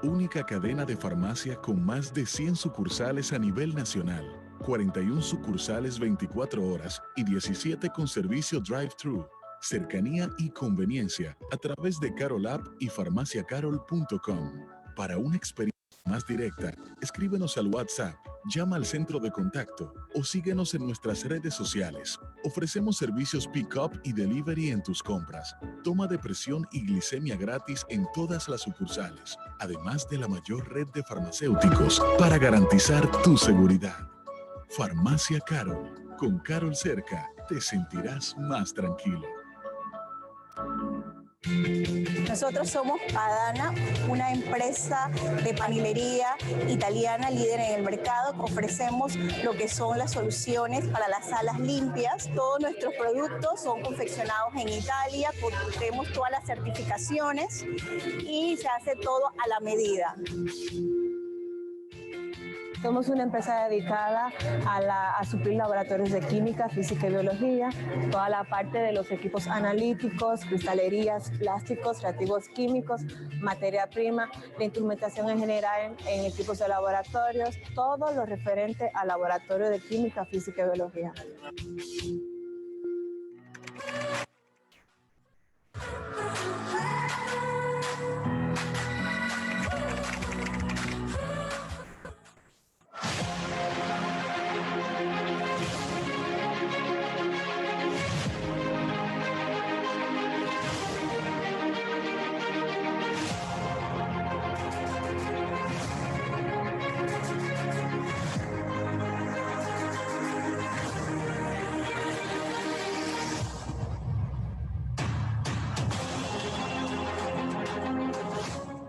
Única cadena de farmacia con más de 100 sucursales a nivel nacional, 41 sucursales 24 horas y 17 con servicio drive-thru, cercanía y conveniencia a través de Carol App y farmaciacarol.com. Para una experiencia más directa, escríbenos al WhatsApp, llama al centro de contacto o síguenos en nuestras redes sociales. Ofrecemos servicios pick-up y delivery en tus compras, toma de presión y glicemia gratis en todas las sucursales, además de la mayor red de farmacéuticos para garantizar tu seguridad. Farmacia Carol. Con Carol cerca, te sentirás más tranquilo. Nosotros somos Padana, una empresa de panilería italiana líder en el mercado. Ofrecemos lo que son las soluciones para las salas limpias. Todos nuestros productos son confeccionados en Italia, tenemos todas las certificaciones y se hace todo a la medida. Somos una empresa dedicada a suplir laboratorios de química, física y biología, toda la parte de los equipos analíticos, cristalerías, plásticos, reactivos químicos, materia prima, la instrumentación en general en equipos de laboratorios, todo lo referente al laboratorio de química, física y biología.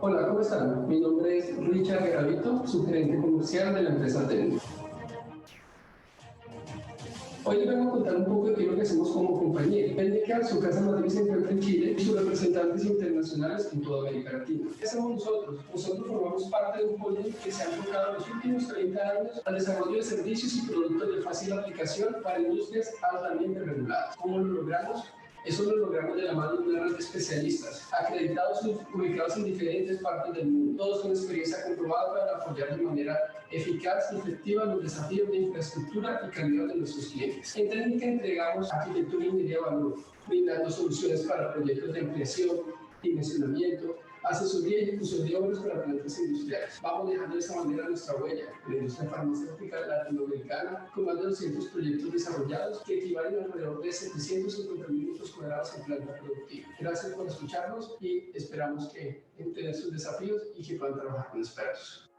Hola, ¿cómo están? Mi nombre es Richard Garavito, subgerente comercial de la empresa Tecno. Hoy les vengo a contar un poco de qué es lo que hacemos como compañía. Pendecar, su casa matriz se encuentra en Chile y sus representantes internacionales en toda América Latina. ¿Qué hacemos nosotros? Nosotros formamos parte de un holding que se ha enfocado en los últimos 30 años al desarrollo de servicios y productos de fácil aplicación para industrias altamente reguladas. ¿Cómo lo logramos? Eso lo logramos de la mano de una red de especialistas, acreditados y ubicados en diferentes partes del mundo, todos con experiencia comprobada para apoyar de manera eficaz y efectiva los desafíos de infraestructura y calidad de nuestros clientes. En técnica entregamos arquitectura y ingeniería de valor, brindando soluciones para proyectos de ampliación, dimensionamiento, asesoría y ejecución de obras para plantas industriales. Vamos dejando de esta manera nuestra huella en la industria farmacéutica latinoamericana, con más de 200 proyectos desarrollados que equivalen a alrededor de 750.000 metros cuadrados en planta productiva. Gracias por escucharnos y esperamos que entiendan sus desafíos y que puedan trabajar con expertos.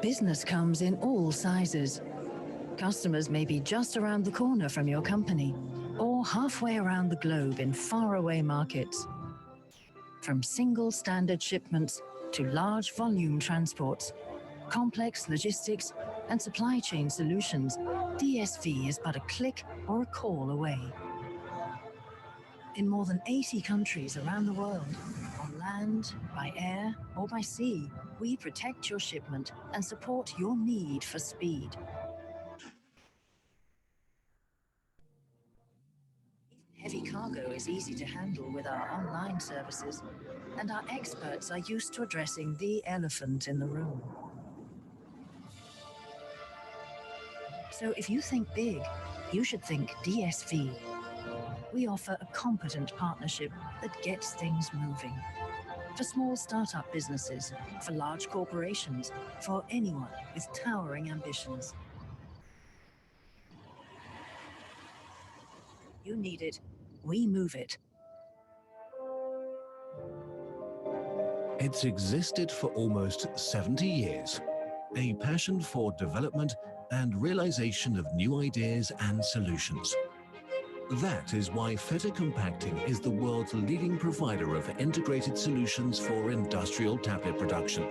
Business comes in all sizes. Customers may be just around the corner from your company or halfway around the globe in faraway markets. From single standard shipments to large volume transports, complex logistics and supply chain solutions, DSV is but a click or a call away. In more than 80 countries around the world, on land, by air or by sea, we protect your shipment and support your need for speed. Heavy cargo is easy to handle with our online services, and our experts are used to addressing the elephant in the room. So if you think big, you should think DSV. We offer a competent partnership that gets things moving. For small startup businesses, for large corporations, for anyone with towering ambitions. You need it, we move it. It's existed for almost 70 years. A passion for development and realization of new ideas and solutions. That is why Feta Compacting is the world's leading provider of integrated solutions for industrial tablet production.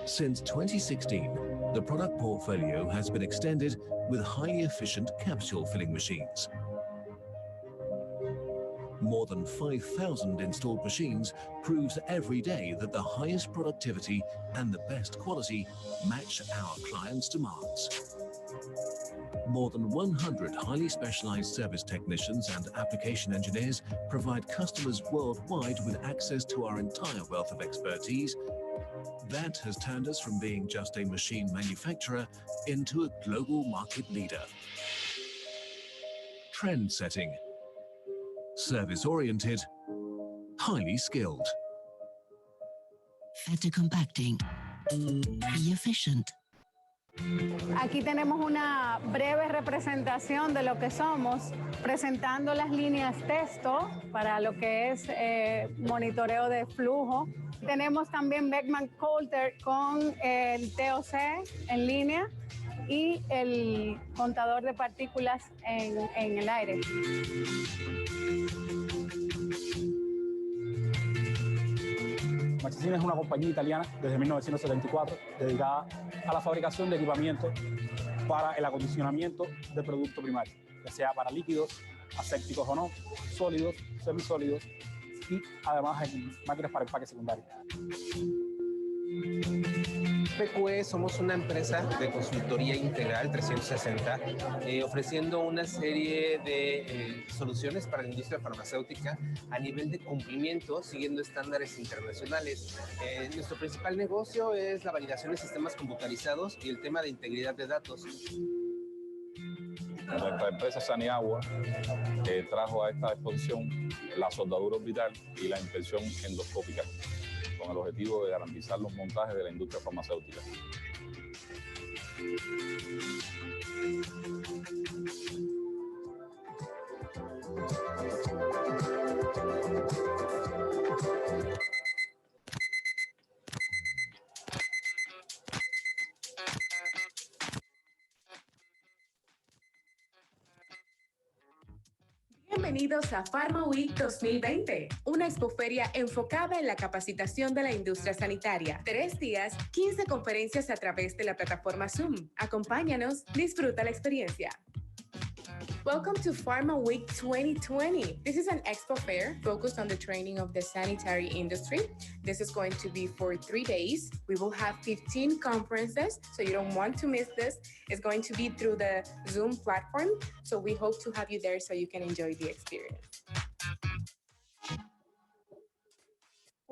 Since 2016, the product portfolio has been extended with highly efficient capsule filling machines. More than 5,000 installed machines proves every day that the highest productivity and the best quality match our clients' demands. More than 100 highly specialized service technicians and application engineers provide customers worldwide with access to our entire wealth of expertise. That has turned us from being just a machine manufacturer into a global market leader. Trend-setting, service-oriented, highly skilled. Feta Compacting. Be efficient. Aquí tenemos una breve representación de lo que somos, presentando las líneas Testo para lo que es monitoreo de flujo. Tenemos también Beckman Coulter con el TOC en línea y el contador de partículas en el aire. Marchesini es una compañía italiana desde 1974 dedicada a la fabricación de equipamiento para el acondicionamiento de productos primarios, ya sea para líquidos, asépticos o no, sólidos, semisólidos y además en máquinas para empaque secundario. PQE somos una empresa de consultoría integral 360, ofreciendo una serie de soluciones para la industria farmacéutica a nivel de cumplimiento, siguiendo estándares internacionales. Nuestro principal negocio es la validación de sistemas computarizados y el tema de integridad de datos. Nuestra empresa Saniagua trajo a esta exposición la soldadura orbital y la inspección endoscópica, con el objetivo de garantizar los montajes de la industria farmacéutica. Bienvenidos a Pharma Week 2020, una expoferia enfocada en la capacitación de la industria sanitaria. 3 días, 15 conferencias a través de la plataforma Zoom. Acompáñanos, disfruta la experiencia. Welcome to Pharma Week 2020. This is an expo fair focused on the training of the sanitary industry. This is going to be for 3 days. We will have 15 conferences, so you don't want to miss this. It's going to be through the Zoom platform, so we hope to have you there so you can enjoy the experience.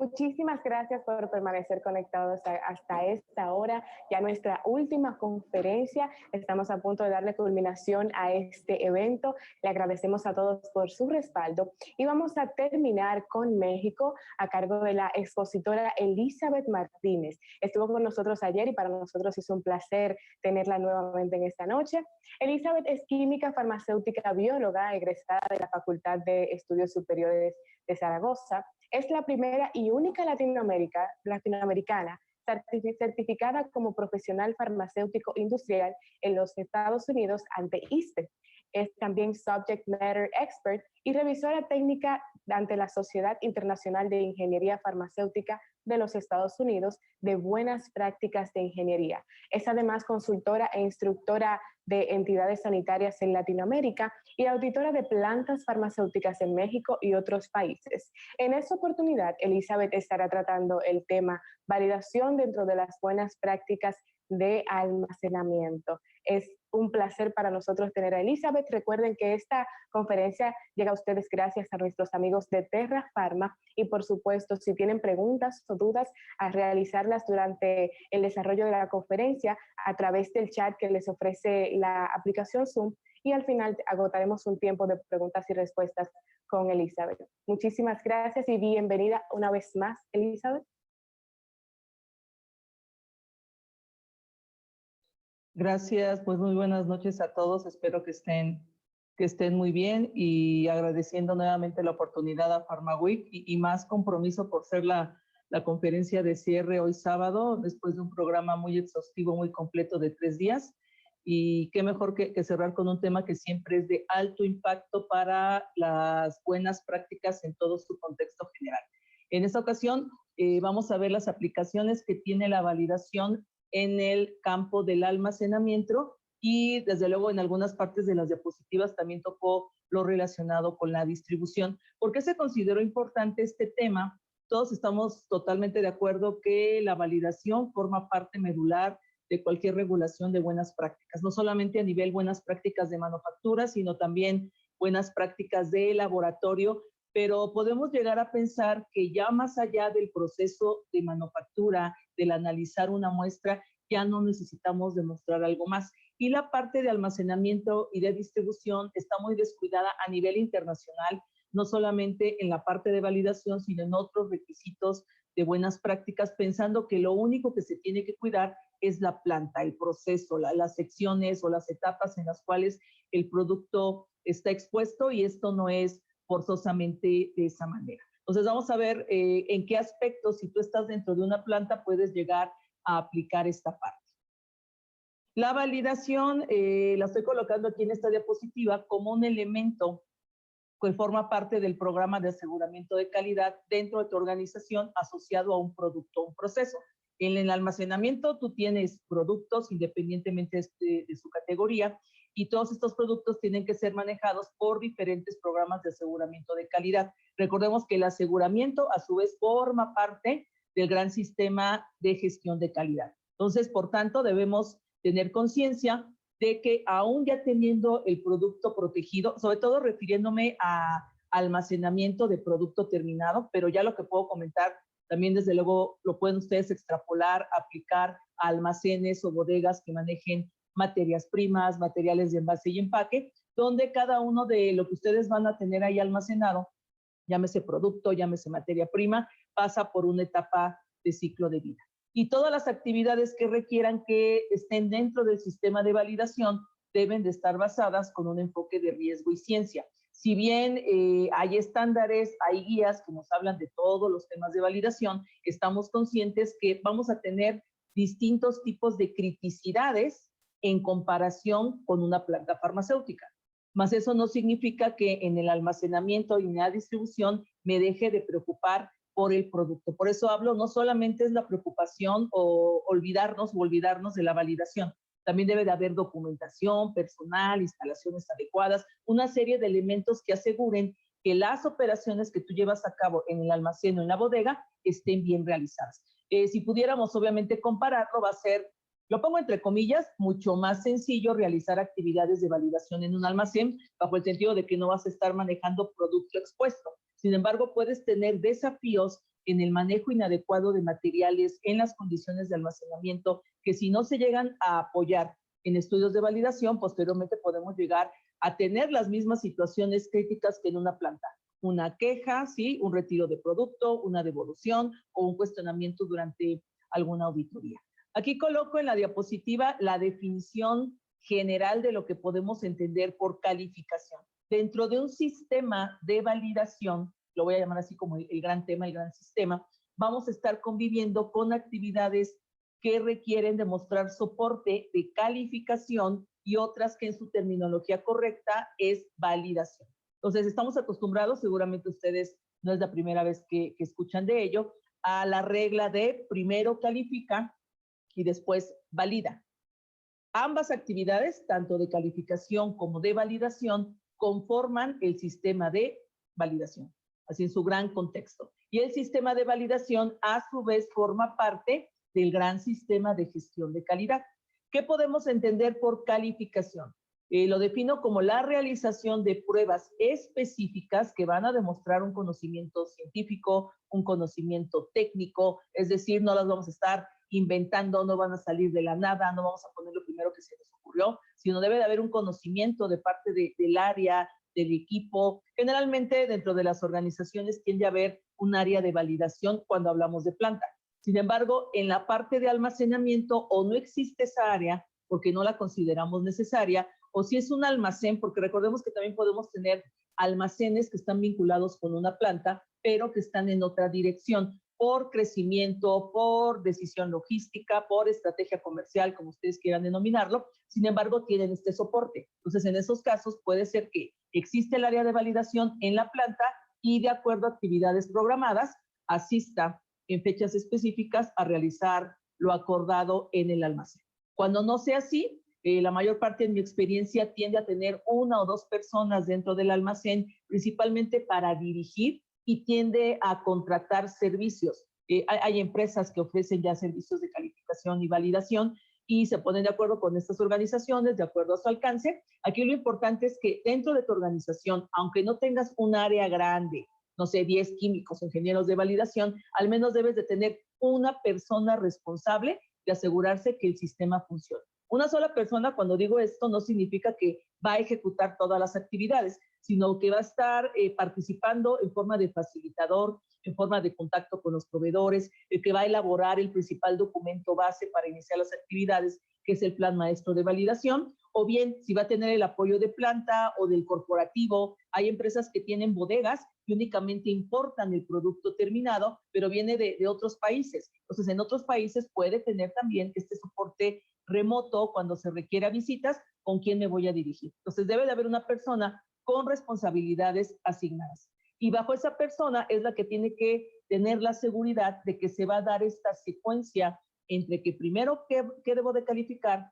Muchísimas gracias por permanecer conectados hasta esta hora. Ya nuestra última conferencia. Estamos a punto de darle culminación a este evento. Le agradecemos a todos por su respaldo. Y vamos a terminar con México a cargo de la expositora Elizabeth Martínez. Estuvo con nosotros ayer y para nosotros es un placer tenerla nuevamente en esta noche. Elizabeth es química farmacéutica bióloga, egresada de la Facultad de Estudios Superiores de Zaragoza. Es la primera y única latinoamericana certificada como profesional farmacéutico industrial en los Estados Unidos ante ISPE. Es también Subject Matter Expert y revisora técnica ante la Sociedad Internacional de Ingeniería Farmacéutica de los Estados Unidos de buenas prácticas de ingeniería. Es además consultora e instructora de entidades sanitarias en Latinoamérica y auditora de plantas farmacéuticas en México y otros países. En esta oportunidad, Elizabeth estará tratando el tema validación dentro de las buenas prácticas de almacenamiento. Es un placer para nosotros tener a Elizabeth. Recuerden que esta conferencia llega a ustedes gracias a nuestros amigos de Terra Pharma y por supuesto, si tienen preguntas o dudas, a realizarlas durante el desarrollo de la conferencia a través del chat que les ofrece la aplicación Zoom y al final agotaremos un tiempo de preguntas y respuestas con Elizabeth. Muchísimas gracias y bienvenida una vez más, Elizabeth. Gracias, pues muy buenas noches a todos. Espero que estén muy bien y agradeciendo nuevamente la oportunidad a PharmaWeek y más compromiso por ser la conferencia de cierre hoy sábado, después de un programa muy exhaustivo, muy completo de 3 días. Y qué mejor que cerrar con un tema que siempre es de alto impacto para las buenas prácticas en todo su contexto general. En esta ocasión vamos a ver las aplicaciones que tiene la validación en el campo del almacenamiento y desde luego en algunas partes de las diapositivas también tocó lo relacionado con la distribución. ¿Por qué se consideró importante este tema? Todos estamos totalmente de acuerdo que la validación forma parte medular de cualquier regulación de buenas prácticas, no solamente a nivel buenas prácticas de manufactura, sino también buenas prácticas de laboratorio, pero podemos llegar a pensar que ya más allá del proceso de manufactura, del analizar una muestra, ya no necesitamos demostrar algo más. Y la parte de almacenamiento y de distribución está muy descuidada a nivel internacional, no solamente en la parte de validación, sino en otros requisitos de buenas prácticas, pensando que lo único que se tiene que cuidar es la planta, el proceso, las secciones o las etapas en las cuales el producto está expuesto, y esto no es forzosamente de esa manera. Entonces vamos a ver en qué aspectos, si tú estás dentro de una planta, puedes llegar a aplicar esta parte. La validación la estoy colocando aquí en esta diapositiva como un elemento que forma parte del programa de aseguramiento de calidad dentro de tu organización asociado a un producto o un proceso. En el almacenamiento tú tienes productos independientemente de su categoría, y todos estos productos tienen que ser manejados por diferentes programas de aseguramiento de calidad. Recordemos que el aseguramiento a su vez forma parte del gran sistema de gestión de calidad. Entonces, por tanto, debemos tener conciencia de que aún ya teniendo el producto protegido, sobre todo refiriéndome a almacenamiento de producto terminado, pero ya lo que puedo comentar también desde luego lo pueden ustedes extrapolar, aplicar a almacenes o bodegas que manejen materias primas, materiales de envase y empaque, donde cada uno de lo que ustedes van a tener ahí almacenado, llámese producto, llámese materia prima, pasa por una etapa de ciclo de vida. Y todas las actividades que requieran que estén dentro del sistema de validación deben de estar basadas con un enfoque de riesgo y ciencia. Si bien hay estándares, hay guías que nos hablan de todos los temas de validación, estamos conscientes que vamos a tener distintos tipos de criticidades en comparación con una planta farmacéutica. Mas eso no significa que en el almacenamiento y en la distribución me deje de preocupar por el producto. Por eso hablo, no solamente es la preocupación o olvidarnos de la validación. También debe de haber documentación, personal, instalaciones adecuadas, una serie de elementos que aseguren que las operaciones que tú llevas a cabo en el almacén o en la bodega estén bien realizadas. Si pudiéramos obviamente compararlo, va a ser, lo pongo entre comillas, mucho más sencillo realizar actividades de validación en un almacén, bajo el sentido de que no vas a estar manejando producto expuesto. Sin embargo, puedes tener desafíos en el manejo inadecuado de materiales, en las condiciones de almacenamiento, que si no se llegan a apoyar en estudios de validación, posteriormente podemos llegar a tener las mismas situaciones críticas que en una planta. Una queja, ¿sí? Un retiro de producto, una devolución o un cuestionamiento durante alguna auditoría. Aquí coloco en la diapositiva la definición general de lo que podemos entender por calificación. Dentro de un sistema de validación, lo voy a llamar así como el gran tema, el gran sistema, vamos a estar conviviendo con actividades que requieren demostrar soporte de calificación y otras que en su terminología correcta es validación. Entonces, estamos acostumbrados, seguramente ustedes no es la primera vez que escuchan de ello, a la regla de primero califica y después valida. Ambas actividades, tanto de calificación como de validación, conforman el sistema de validación, así en su gran contexto. Y el sistema de validación, a su vez, forma parte del gran sistema de gestión de calidad. ¿Qué podemos entender por calificación? Lo defino como la realización de pruebas específicas que van a demostrar un conocimiento científico, un conocimiento técnico, es decir, no las vamos a estar inventando, no van a salir de la nada, no vamos a poner lo primero que se nos ocurrió, sino debe de haber un conocimiento de parte del área, del equipo. Generalmente dentro de las organizaciones tiende a haber un área de validación cuando hablamos de planta. Sin embargo, en la parte de almacenamiento o no existe esa área porque no la consideramos necesaria, o si es un almacén, porque recordemos que también podemos tener almacenes que están vinculados con una planta, pero que están en otra dirección, por crecimiento, por decisión logística, por estrategia comercial, como ustedes quieran denominarlo. Sin embargo, tienen este soporte. Entonces, en esos casos puede ser que existe el área de validación en la planta y de acuerdo a actividades programadas, asista en fechas específicas a realizar lo acordado en el almacén. Cuando no sea así, la mayor parte de mi experiencia tiende a tener una o dos personas dentro del almacén, principalmente para dirigir, y tiende a contratar servicios. Hay empresas que ofrecen ya servicios de calificación y validación y se ponen de acuerdo con estas organizaciones, de acuerdo a su alcance. Aquí lo importante es que dentro de tu organización, aunque no tengas un área grande, no sé, 10 químicos, ingenieros de validación, al menos debes de tener una persona responsable de asegurarse que el sistema funcione. Una sola persona, cuando digo esto, no significa que va a ejecutar todas las actividades, sino que va a estar participando en forma de facilitador, en forma de contacto con los proveedores, el que va a elaborar el principal documento base para iniciar las actividades, que es el plan maestro de validación, o bien si va a tener el apoyo de planta o del corporativo. Hay empresas que tienen bodegas y únicamente importan el producto terminado, pero viene de otros países. Entonces, en otros países puede tener también este soporte remoto cuando se requiera visitas, ¿con quién me voy a dirigir? Entonces, debe de haber una persona con responsabilidades asignadas. Y bajo esa persona es la que tiene que tener la seguridad de que se va a dar esta secuencia entre que primero qué debo de calificar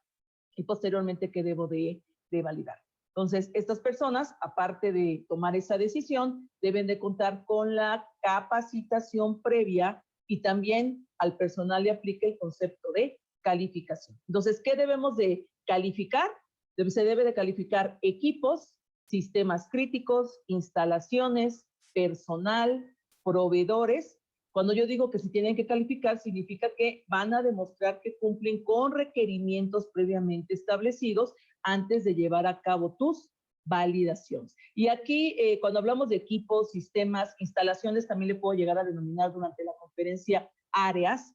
y posteriormente qué debo de validar. Entonces, estas personas, aparte de tomar esa decisión, deben de contar con la capacitación previa y también al personal le aplica el concepto de calificación. Entonces, ¿qué debemos de calificar? Se debe de calificar equipos, sistemas críticos, instalaciones, personal, proveedores. Cuando yo digo que se tienen que calificar, significa que van a demostrar que cumplen con requerimientos previamente establecidos antes de llevar a cabo tus validaciones. Y aquí, cuando hablamos de equipos, sistemas, instalaciones, también le puedo llegar a denominar durante la conferencia áreas,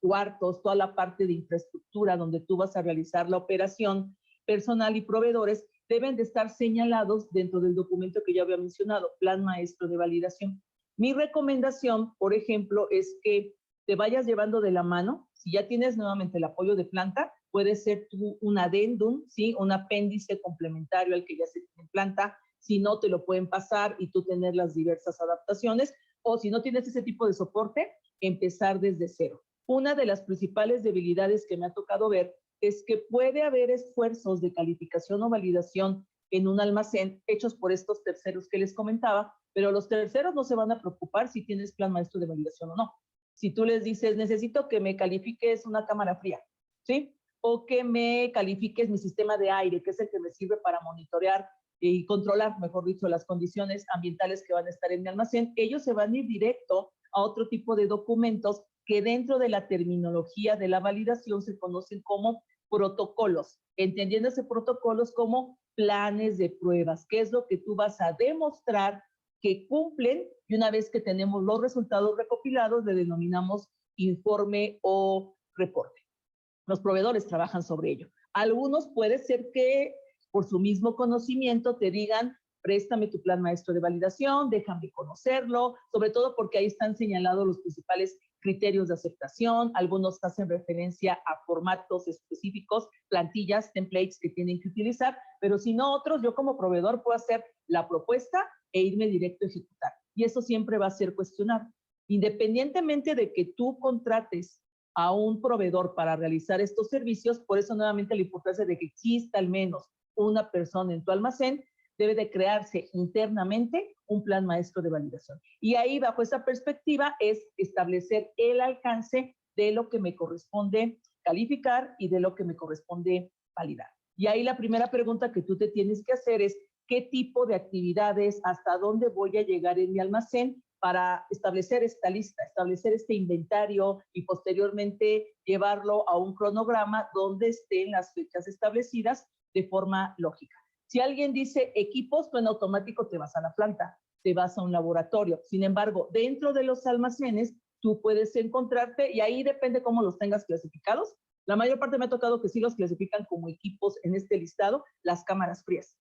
cuartos, toda la parte de infraestructura donde tú vas a realizar la operación, personal y proveedores, deben de estar señalados dentro del documento que ya había mencionado, Plan Maestro de Validación. Mi recomendación, por ejemplo, es que te vayas llevando de la mano. Si ya tienes nuevamente el apoyo de planta, puede ser un adendum, ¿sí? Un apéndice complementario al que ya se tiene en planta. Si no, te lo pueden pasar y tú tener las diversas adaptaciones. O si no tienes ese tipo de soporte, empezar desde cero. Una de las principales debilidades que me ha tocado ver es que puede haber esfuerzos de calificación o validación en un almacén hechos por estos terceros que les comentaba, pero los terceros no se van a preocupar si tienes plan maestro de validación o no. Si tú les dices, necesito que me califiques una cámara fría, ¿sí? O que me califiques mi sistema de aire, que es el que me sirve para monitorear y controlar, mejor dicho, las condiciones ambientales que van a estar en mi almacén, ellos se van a ir directo a otro tipo de documentos que dentro de la terminología de la validación se conocen como protocolos, entendiéndose protocolos como planes de pruebas, que es lo que tú vas a demostrar que cumplen, y una vez que tenemos los resultados recopilados, le denominamos informe o reporte. Los proveedores trabajan sobre ello. Algunos puede ser que por su mismo conocimiento te digan, préstame tu plan maestro de validación, déjame conocerlo, sobre todo porque ahí están señalados los principales criterios de aceptación, algunos hacen referencia a formatos específicos, plantillas, templates que tienen que utilizar, pero si no otros, yo como proveedor puedo hacer la propuesta e irme directo a ejecutar. Y eso siempre va a ser cuestionado. Independientemente de que tú contrates a un proveedor para realizar estos servicios, por eso nuevamente la importancia de que exista al menos una persona en tu almacén, debe de crearse internamente un plan maestro de validación. Y ahí, bajo esa perspectiva, es establecer el alcance de lo que me corresponde calificar y de lo que me corresponde validar. Y ahí la primera pregunta que tú te tienes que hacer es, ¿qué tipo de actividades, hasta dónde voy a llegar en mi almacén para establecer esta lista, establecer este inventario y posteriormente llevarlo a un cronograma donde estén las fechas establecidas de forma lógica? Si alguien dice equipos, tú en automático te vas a la planta, te vas a un laboratorio. Sin embargo, dentro de los almacenes, tú puedes encontrarte, y ahí depende cómo los tengas clasificados. La mayor parte me ha tocado que sí los clasifican como equipos en este listado, las cámaras frías.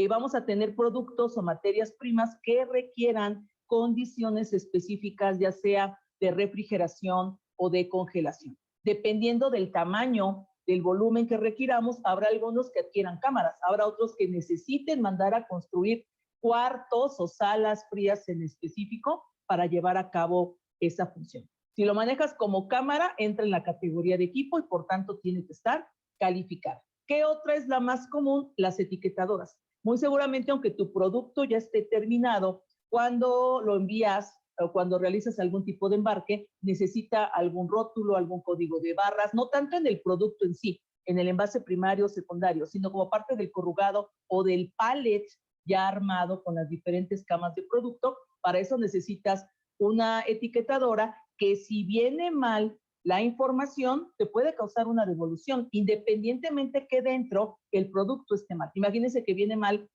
Vamos a tener productos o materias primas que requieran condiciones específicas, ya sea de refrigeración o de congelación. Dependiendo del tamaño, del volumen que requiramos, habrá algunos que adquieran cámaras, habrá otros que necesiten mandar a construir cuartos o salas frías en específico para llevar a cabo esa función. Si lo manejas como cámara, entra en la categoría de equipo y por tanto tiene que estar calificado. ¿Qué otra es la más común? Las etiquetadoras. Muy seguramente, aunque tu producto ya esté terminado, cuando lo envías o cuando realizas algún tipo de embarque, necesita algún rótulo, algún código de barras, no tanto en el producto en sí, en el envase primario o secundario, sino como parte del corrugado o del pallet ya armado con las diferentes camas de producto. Para eso necesitas una etiquetadora que, si viene mal la información, te puede causar una devolución, independientemente que dentro el producto esté mal. Imagínense que viene mal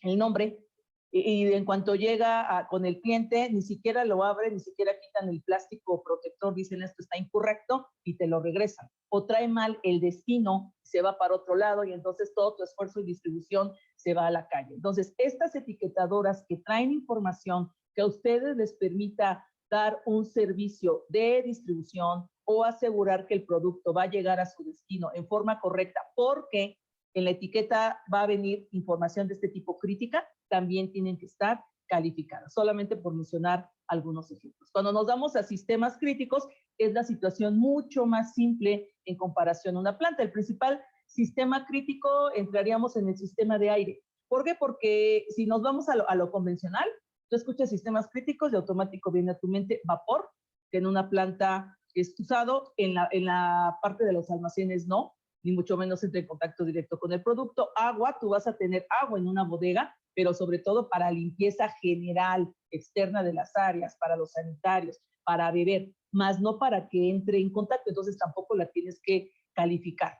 el nombre, y en cuanto llega con el cliente, ni siquiera lo abren, ni siquiera quitan el plástico protector, dicen esto está incorrecto y te lo regresan. O trae mal el destino, se va para otro lado y entonces todo tu esfuerzo y distribución se va a la calle. Entonces, estas etiquetadoras que traen información que a ustedes les permita dar un servicio de distribución o asegurar que el producto va a llegar a su destino en forma correcta, porque en la etiqueta va a venir información de este tipo crítica, también tienen que estar calificadas, solamente por mencionar algunos ejemplos. Cuando nos vamos a sistemas críticos, es la situación mucho más simple en comparación a una planta. El principal sistema crítico entraríamos en el sistema de aire. ¿Por qué? Porque si nos vamos a lo convencional, tú escuchas sistemas críticos y automático viene a tu mente vapor, que en una planta es usado, en la parte de los almacenes no, ni mucho menos entra en contacto directo con el producto. Agua, tú vas a tener agua en una bodega, pero sobre todo para limpieza general, externa de las áreas, para los sanitarios, para beber, más no para que entre en contacto, entonces tampoco la tienes que calificar.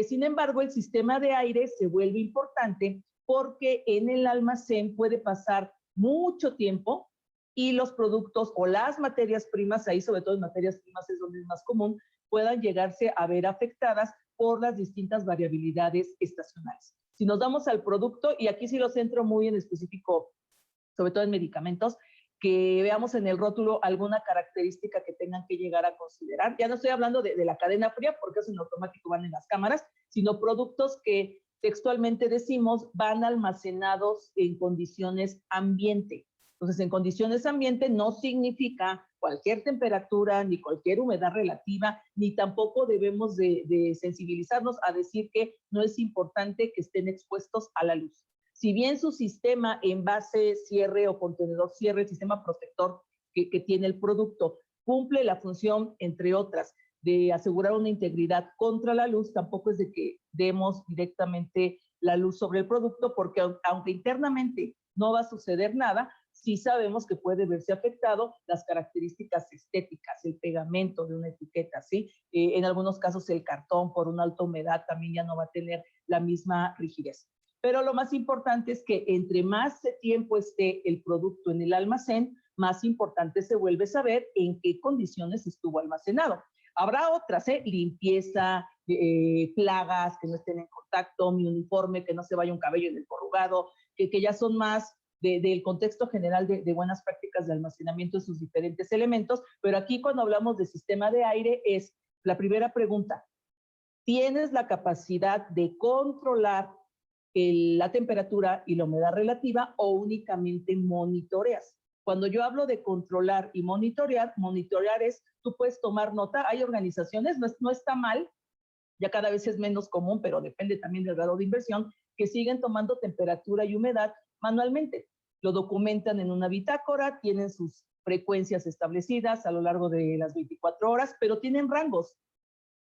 Sin embargo, el sistema de aire se vuelve importante porque en el almacén puede pasar mucho tiempo y los productos o las materias primas, ahí sobre todo en materias primas es donde es más común, puedan llegarse a ver afectadas por las distintas variabilidades estacionales. Si nos damos al producto, y aquí sí lo centro muy en específico, sobre todo en medicamentos, que veamos en el rótulo alguna característica que tengan que llegar a considerar. Ya no estoy hablando de la cadena fría, porque eso en automático van en las cámaras, sino productos que textualmente decimos van almacenados en condiciones ambiente. Entonces, en condiciones ambiente no significa cualquier temperatura, ni cualquier humedad relativa, ni tampoco debemos de sensibilizarnos a decir que no es importante que estén expuestos a la luz. Si bien su sistema envase, cierre o contenedor cierre, el sistema protector que tiene el producto, cumple la función, entre otras, de asegurar una integridad contra la luz, tampoco es de que demos directamente la luz sobre el producto, porque aunque internamente no va a suceder nada, sí sabemos que puede verse afectado las características estéticas, el pegamento de una etiqueta, ¿sí? En algunos casos el cartón por una alta humedad también ya no va a tener la misma rigidez. Pero lo más importante es que entre más tiempo esté el producto en el almacén, más importante se vuelve saber en qué condiciones estuvo almacenado. Habrá otras, limpieza, plagas que no estén en contacto, mi uniforme, que no se vaya un cabello en el corrugado, que ya son más del contexto general de buenas prácticas de almacenamiento de sus diferentes elementos, pero aquí cuando hablamos de sistema de aire es la primera pregunta. ¿Tienes la capacidad de controlar la temperatura y la humedad relativa o únicamente monitoreas? Cuando yo hablo de controlar y monitorear es, tú puedes tomar nota, hay organizaciones, no está mal, ya cada vez es menos común, pero depende también del grado de inversión, que siguen tomando temperatura y humedad manualmente. Lo documentan en una bitácora, tienen sus frecuencias establecidas a lo largo de las 24 horas, pero tienen rangos,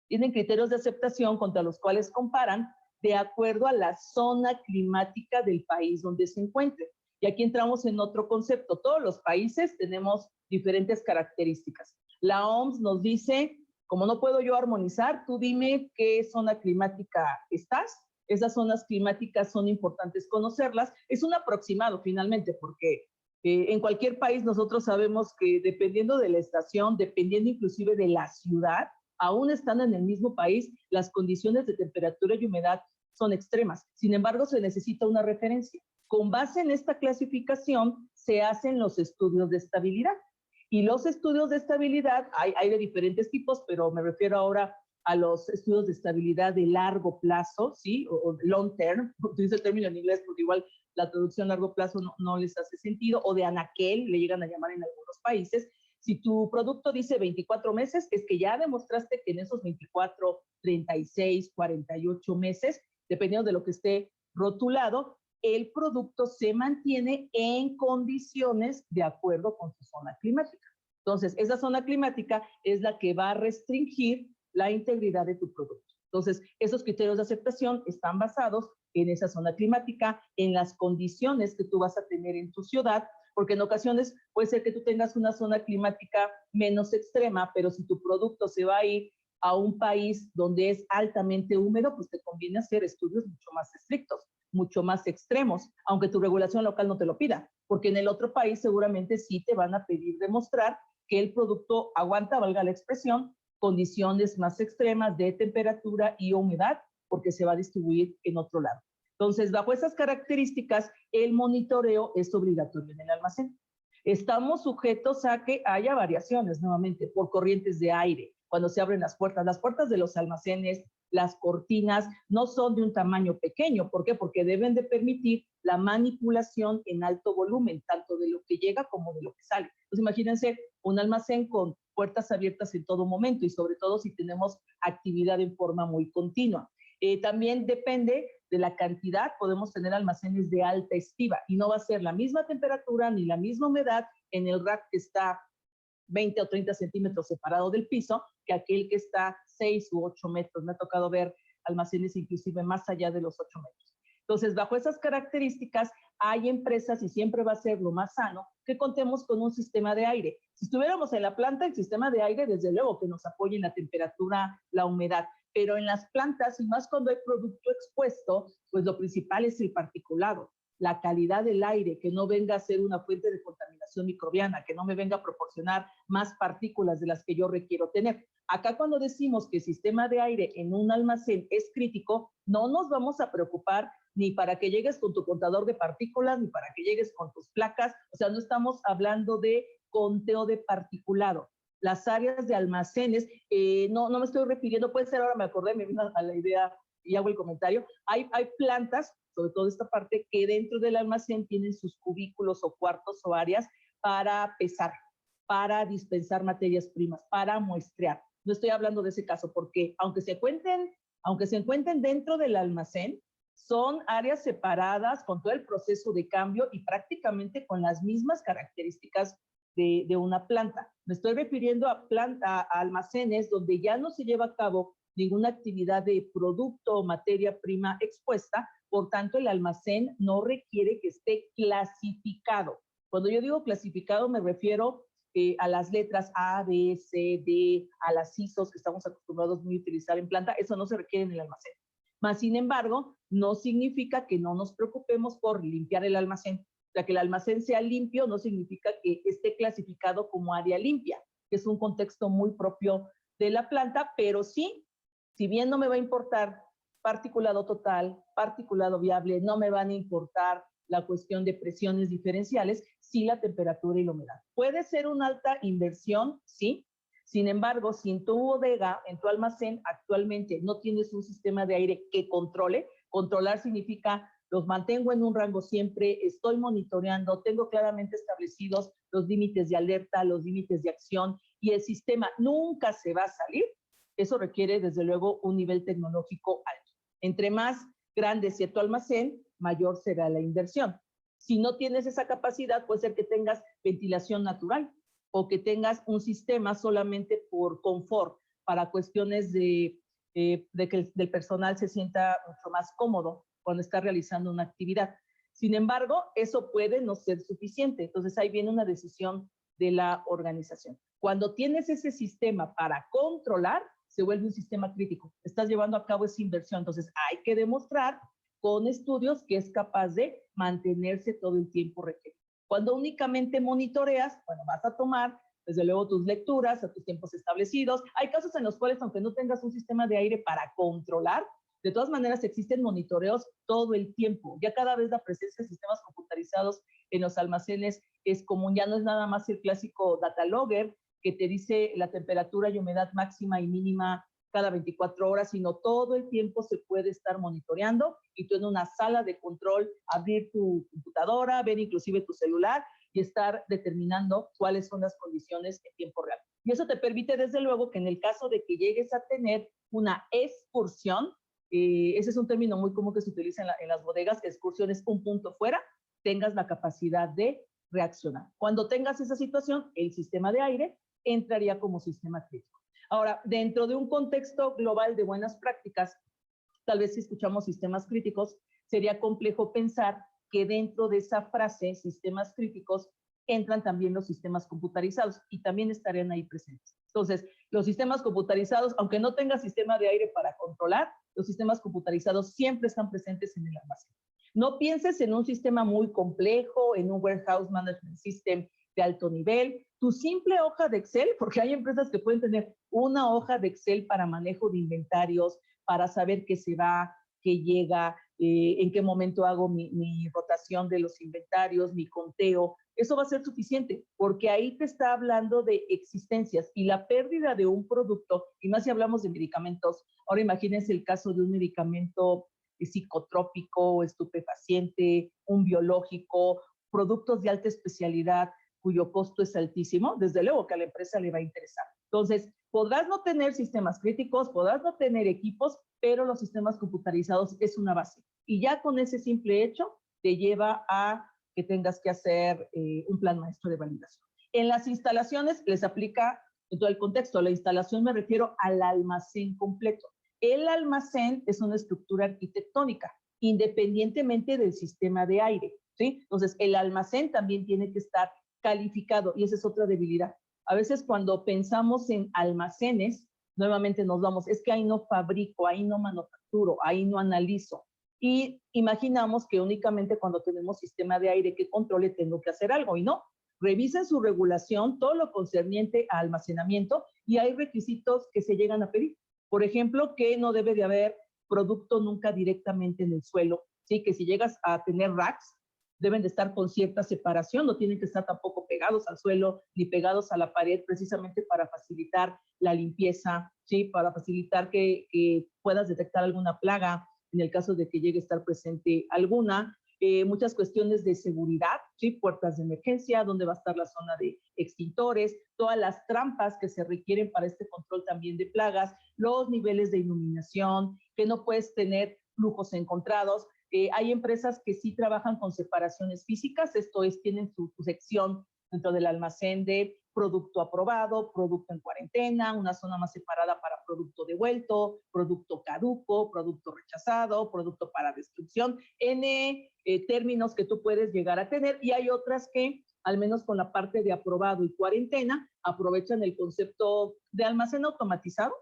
tienen criterios de aceptación contra los cuales comparan de acuerdo a la zona climática del país donde se encuentre. Y aquí entramos en otro concepto. Todos los países tenemos diferentes características. La OMS nos dice, como no puedo yo armonizar, tú dime qué zona climática estás. Esas zonas climáticas son importantes conocerlas. Es un aproximado finalmente, porque en cualquier país nosotros sabemos que dependiendo de la estación, dependiendo inclusive de la ciudad, aún estando en el mismo país, las condiciones de temperatura y humedad son extremas. Sin embargo, se necesita una referencia. Con base en esta clasificación, se hacen los estudios de estabilidad. Y los estudios de estabilidad, hay de diferentes tipos, pero me refiero ahora a los estudios de estabilidad de largo plazo, ¿sí? O long term, utilizo el término en inglés porque igual la traducción largo plazo no les hace sentido, o de anaquel, le llegan a llamar en algunos países. Si tu producto dice 24 meses, es que ya demostraste que en esos 24, 36, 48 meses, dependiendo de lo que esté rotulado, el producto se mantiene en condiciones de acuerdo con su zona climática. Entonces, esa zona climática es la que va a restringir la integridad de tu producto. Entonces, esos criterios de aceptación están basados en esa zona climática, en las condiciones que tú vas a tener en tu ciudad, porque en ocasiones puede ser que tú tengas una zona climática menos extrema, pero si tu producto se va a ir a un país donde es altamente húmedo, pues te conviene hacer estudios mucho más estrictos, mucho más extremos, aunque tu regulación local no te lo pida, porque en el otro país seguramente sí te van a pedir demostrar que el producto aguanta, valga la expresión, condiciones más extremas de temperatura y humedad, porque se va a distribuir en otro lado. Entonces, bajo esas características, el monitoreo es obligatorio en el almacén. Estamos sujetos a que haya variaciones, nuevamente, por corrientes de aire, cuando se abren las puertas de los almacenes, las cortinas, no son de un tamaño pequeño. ¿Por qué? Porque deben de permitir la manipulación en alto volumen, tanto de lo que llega como de lo que sale. Entonces, imagínense un almacén con puertas abiertas en todo momento y sobre todo si tenemos actividad en forma muy continua. También depende de la cantidad, podemos tener almacenes de alta estiva y no va a ser la misma temperatura ni la misma humedad en el rack que está 20 o 30 centímetros separado del piso que aquel que está 6 u 8 metros. Me ha tocado ver almacenes inclusive más allá de los 8 metros. Entonces, bajo esas características, hay empresas, y siempre va a ser lo más sano, que contemos con un sistema de aire. Si estuviéramos en la planta, el sistema de aire, desde luego que nos apoye en la temperatura, la humedad, pero en las plantas, y más cuando hay producto expuesto, pues lo principal es el particulado, la calidad del aire, que no venga a ser una fuente de contaminación microbiana, que no me venga a proporcionar más partículas de las que yo requiero tener. Acá cuando decimos que el sistema de aire en un almacén es crítico, no nos vamos a preocupar ni para que llegues con tu contador de partículas, ni para que llegues con tus placas, o sea, no estamos hablando de conteo de particulado. Las áreas de almacenes, no me estoy refiriendo, puede ser, ahora me acordé, me vino a la idea y hago el comentario, hay plantas, sobre todo esta parte, que dentro del almacén tienen sus cubículos o cuartos o áreas para pesar, para dispensar materias primas, para muestrear. No estoy hablando de ese caso porque aunque se encuentren dentro del almacén, son áreas separadas con todo el proceso de cambio y prácticamente con las mismas características de una planta. Me estoy refiriendo a almacenes donde ya no se lleva a cabo ninguna actividad de producto o materia prima expuesta, por tanto el almacén no requiere que esté clasificado. Cuando yo digo clasificado me refiero a las letras A, B, C, D, a las ISOs que estamos acostumbrados a utilizar en planta, eso no se requiere en el almacén. Más sin embargo, no significa que no nos preocupemos por limpiar el almacén. O sea, que el almacén sea limpio no significa que esté clasificado como área limpia, que es un contexto muy propio de la planta, pero sí, si bien no me va a importar particulado total, particulado viable, no me van a importar la cuestión de presiones diferenciales, sí la temperatura y la humedad. Puede ser una alta inversión, sí. Sin embargo, si en tu bodega, en tu almacén, actualmente no tienes un sistema de aire que controle, controlar significa los mantengo en un rango siempre, estoy monitoreando, tengo claramente establecidos los límites de alerta, los límites de acción y el sistema nunca se va a salir, eso requiere desde luego un nivel tecnológico alto. Entre más grande sea tu almacén, mayor será la inversión. Si no tienes esa capacidad, puede ser que tengas ventilación natural o que tengas un sistema solamente por confort, para cuestiones de que el personal se sienta mucho más cómodo cuando está realizando una actividad. Sin embargo, eso puede no ser suficiente. Entonces, ahí viene una decisión de la organización. Cuando tienes ese sistema para controlar, se vuelve un sistema crítico. Estás llevando a cabo esa inversión. Entonces, hay que demostrar con estudios que es capaz de mantenerse todo el tiempo requerido. Cuando únicamente monitoreas, bueno, vas a tomar, desde luego, tus lecturas a tus tiempos establecidos. Hay casos en los cuales, aunque no tengas un sistema de aire para controlar, de todas maneras existen monitoreos todo el tiempo. Ya cada vez la presencia de sistemas computarizados en los almacenes es común. Ya no es nada más el clásico data logger que te dice la temperatura y humedad máxima y mínima cada 24 horas, sino todo el tiempo se puede estar monitoreando y tú en una sala de control abrir tu computadora, ver inclusive tu celular y estar determinando cuáles son las condiciones en tiempo real. Y eso te permite, desde luego, que en el caso de que llegues a tener una excursión, ese es un término muy común que se utiliza en las bodegas, excursión es un punto fuera, tengas la capacidad de reaccionar. Cuando tengas esa situación, el sistema de aire entraría como sistema crítico. Ahora, dentro de un contexto global de buenas prácticas, tal vez si escuchamos sistemas críticos, sería complejo pensar que dentro de esa frase, sistemas críticos, entran también los sistemas computarizados y también estarían ahí presentes. Entonces, los sistemas computarizados, aunque no tenga sistema de aire para controlar, los sistemas computarizados siempre están presentes en el almacén. No pienses en un sistema muy complejo, en un warehouse management system de alto nivel, tu simple hoja de Excel, porque hay empresas que pueden tener una hoja de Excel para manejo de inventarios, para saber qué se va, qué llega, en qué momento hago mi rotación de los inventarios, mi conteo. Eso va a ser suficiente, porque ahí te está hablando de existencias y la pérdida de un producto, y más si hablamos de medicamentos. Ahora imagínense el caso de un medicamento psicotrópico, estupefaciente, un biológico, productos de alta especialidad cuyo costo es altísimo, desde luego que a la empresa le va a interesar. Entonces, podrás no tener sistemas críticos, podrás no tener equipos, pero los sistemas computarizados es una base. Y ya con ese simple hecho te lleva a que tengas que hacer un plan maestro de validación. En las instalaciones les aplica en todo el contexto. La instalación me refiero al almacén completo. El almacén es una estructura arquitectónica, independientemente del sistema de aire, ¿sí? Entonces, el almacén también tiene que estar calificado y esa es otra debilidad. A veces cuando pensamos en almacenes, nuevamente nos vamos, es que ahí no fabrico, ahí no manufacturo, ahí no analizo. Y imaginamos que únicamente cuando tenemos sistema de aire que controle tengo que hacer algo y no. Revisen su regulación, todo lo concerniente a almacenamiento y hay requisitos que se llegan a pedir. Por ejemplo, que no debe de haber producto nunca directamente en el suelo, ¿sí? Que si llegas a tener racks, deben de estar con cierta separación, no tienen que estar tampoco pegados al suelo ni pegados a la pared, precisamente para facilitar la limpieza, ¿sí? Para facilitar que puedas detectar alguna plaga en el caso de que llegue a estar presente alguna. Muchas cuestiones de seguridad, ¿sí? Puertas de emergencia, dónde va a estar la zona de extintores, todas las trampas que se requieren para este control también de plagas, los niveles de iluminación, que no puedes tener flujos encontrados. Hay empresas que sí trabajan con separaciones físicas, esto es, tienen su sección dentro del almacén de producto aprobado, producto en cuarentena, una zona más separada para producto devuelto, producto caduco, producto rechazado, producto para destrucción, términos que tú puedes llegar a tener, y hay otras que, al menos con la parte de aprobado y cuarentena, aprovechan el concepto de almacén automatizado.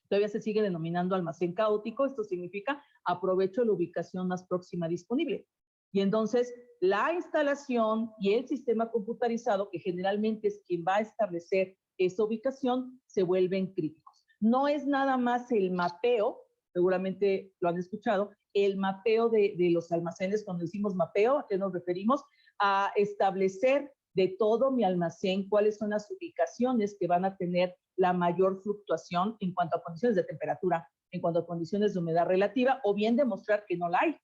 Todavía se sigue denominando almacén caótico. Esto significa aprovecho la ubicación más próxima disponible. Y entonces la instalación y el sistema computarizado, que generalmente es quien va a establecer esa ubicación, se vuelven críticos. No es nada más el mapeo, seguramente lo han escuchado, el mapeo de los almacenes. Cuando decimos mapeo, ¿a qué nos referimos? A establecer de todo mi almacén cuáles son las ubicaciones que van a tener la mayor fluctuación en cuanto a condiciones de temperatura, en cuanto a condiciones de humedad relativa, o bien demostrar que no la hay.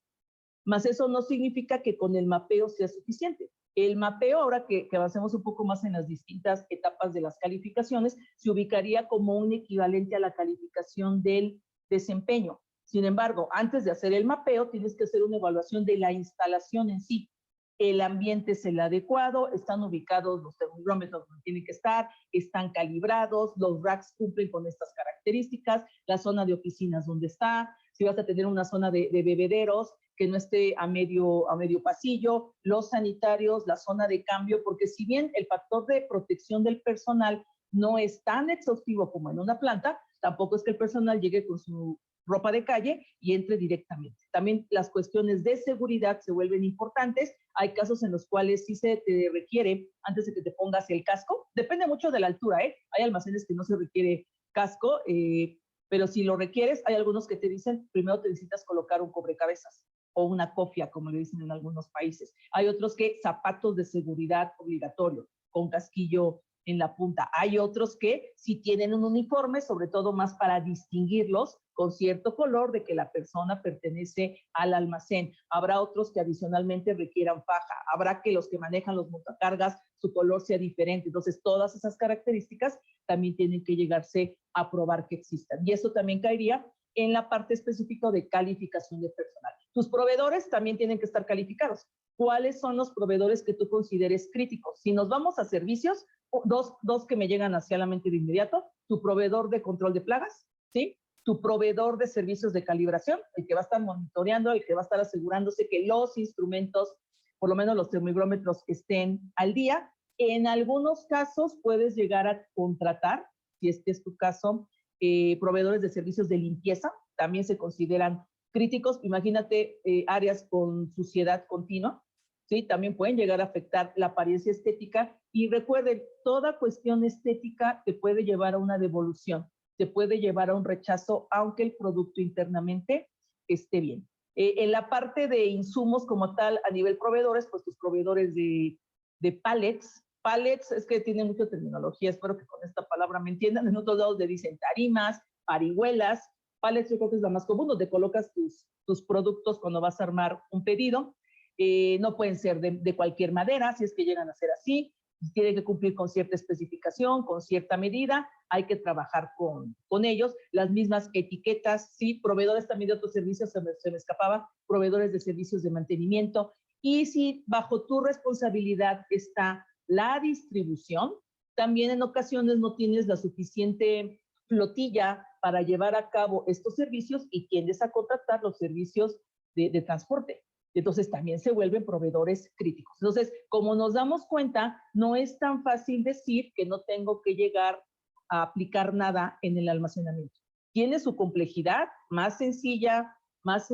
Mas eso no significa que con el mapeo sea suficiente. El mapeo, ahora que avancemos un poco más en las distintas etapas de las calificaciones, se ubicaría como un equivalente a la calificación del desempeño. Sin embargo, antes de hacer el mapeo, tienes que hacer una evaluación de la instalación en sí. El ambiente es el adecuado, están ubicados los termómetros donde tienen que estar, están calibrados, los racks cumplen con estas características, la zona de oficinas donde está, si vas a tener una zona de bebederos, que no esté a medio pasillo, los sanitarios, la zona de cambio, porque si bien el factor de protección del personal no es tan exhaustivo como en una planta, tampoco es que el personal llegue con su ropa de calle y entre directamente. También las cuestiones de seguridad se vuelven importantes. Hay casos en los cuales sí se te requiere, antes de que te pongas el casco, depende mucho de la altura, ¿eh? Hay almacenes que no se requiere casco, pero si lo requieres, hay algunos que te dicen, primero te necesitas colocar un cubrecabezas o una cofia, como le dicen en algunos países. Hay otros que zapatos de seguridad obligatorio, con casquillo en la punta. Hay otros que sí tienen un uniforme, sobre todo más para distinguirlos con cierto color de que la persona pertenece al almacén. Habrá otros que adicionalmente requieran faja. Habrá que los que manejan los montacargas, su color sea diferente. Entonces, todas esas características también tienen que llegarse a probar que existan. Y eso también caería en la parte específica de calificación de personal. Tus proveedores también tienen que estar calificados. ¿Cuáles son los proveedores que tú consideres críticos? Si nos vamos a servicios, dos que me llegan hacia la mente de inmediato: tu proveedor de control de plagas, ¿sí? Tu proveedor de servicios de calibración, el que va a estar monitoreando, el que va a estar asegurándose que los instrumentos, por lo menos los termómetros, estén al día. En algunos casos puedes llegar a contratar, si este es tu caso, proveedores de servicios de limpieza, también se consideran críticos. Imagínate áreas con suciedad continua, ¿sí? También pueden llegar a afectar la apariencia estética. Y recuerden, toda cuestión estética te puede llevar a una devolución, te puede llevar a un rechazo, aunque el producto internamente esté bien. En la parte de insumos como tal, a nivel proveedores, pues tus proveedores de pallets. Pallets es que tiene mucha terminología, espero que con esta palabra me entiendan. En otros lados le dicen tarimas, parihuelas. Pallets yo creo que es la más común, donde colocas tus productos cuando vas a armar un pedido. No pueden ser de cualquier madera, si es que llegan a ser así. Tienen que cumplir con cierta especificación, con cierta medida. Hay que trabajar con ellos. Las mismas etiquetas, sí. Proveedores también de otros servicios, se me escapaba, proveedores de servicios de mantenimiento. Y si bajo tu responsabilidad está la distribución, también en ocasiones no tienes la suficiente flotilla para llevar a cabo estos servicios y tiendes a contratar los servicios de transporte. Entonces también se vuelven proveedores críticos. Entonces, como nos damos cuenta, no es tan fácil decir que no tengo que llegar a aplicar nada en el almacenamiento. Tiene su complejidad, más sencilla, más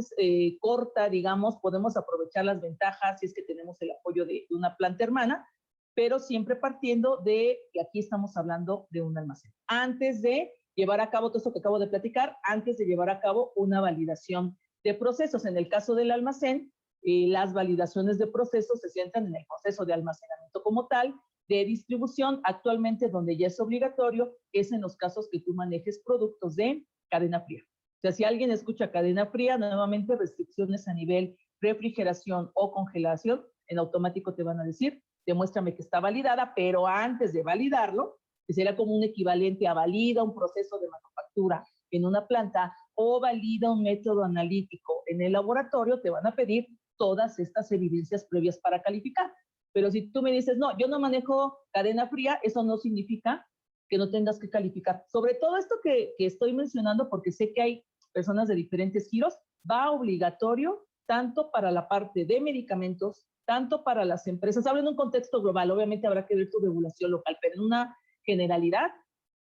corta, digamos. Podemos aprovechar las ventajas si es que tenemos el apoyo de una planta hermana, pero siempre partiendo de que aquí estamos hablando de un almacén. Antes de llevar a cabo todo esto que acabo de platicar, antes de llevar a cabo una validación de procesos. En el caso del almacén, las validaciones de procesos se centran en el proceso de almacenamiento como tal, de distribución. Actualmente, donde ya es obligatorio, es en los casos que tú manejes productos de cadena fría. O sea, si alguien escucha cadena fría, nuevamente restricciones a nivel refrigeración o congelación, en automático te van a decir, demuéstrame que está validada, pero antes de validarlo, que será como un equivalente a valida un proceso de manufactura en una planta o valida un método analítico en el laboratorio, te van a pedir todas estas evidencias previas para calificar. Pero si tú me dices, no, yo no manejo cadena fría, eso no significa que no tengas que calificar. Sobre todo esto que estoy mencionando, porque sé que hay personas de diferentes giros, va obligatorio tanto para la parte de medicamentos, tanto para las empresas. Hablo en un contexto global, obviamente habrá que ver tu regulación local, pero en una generalidad,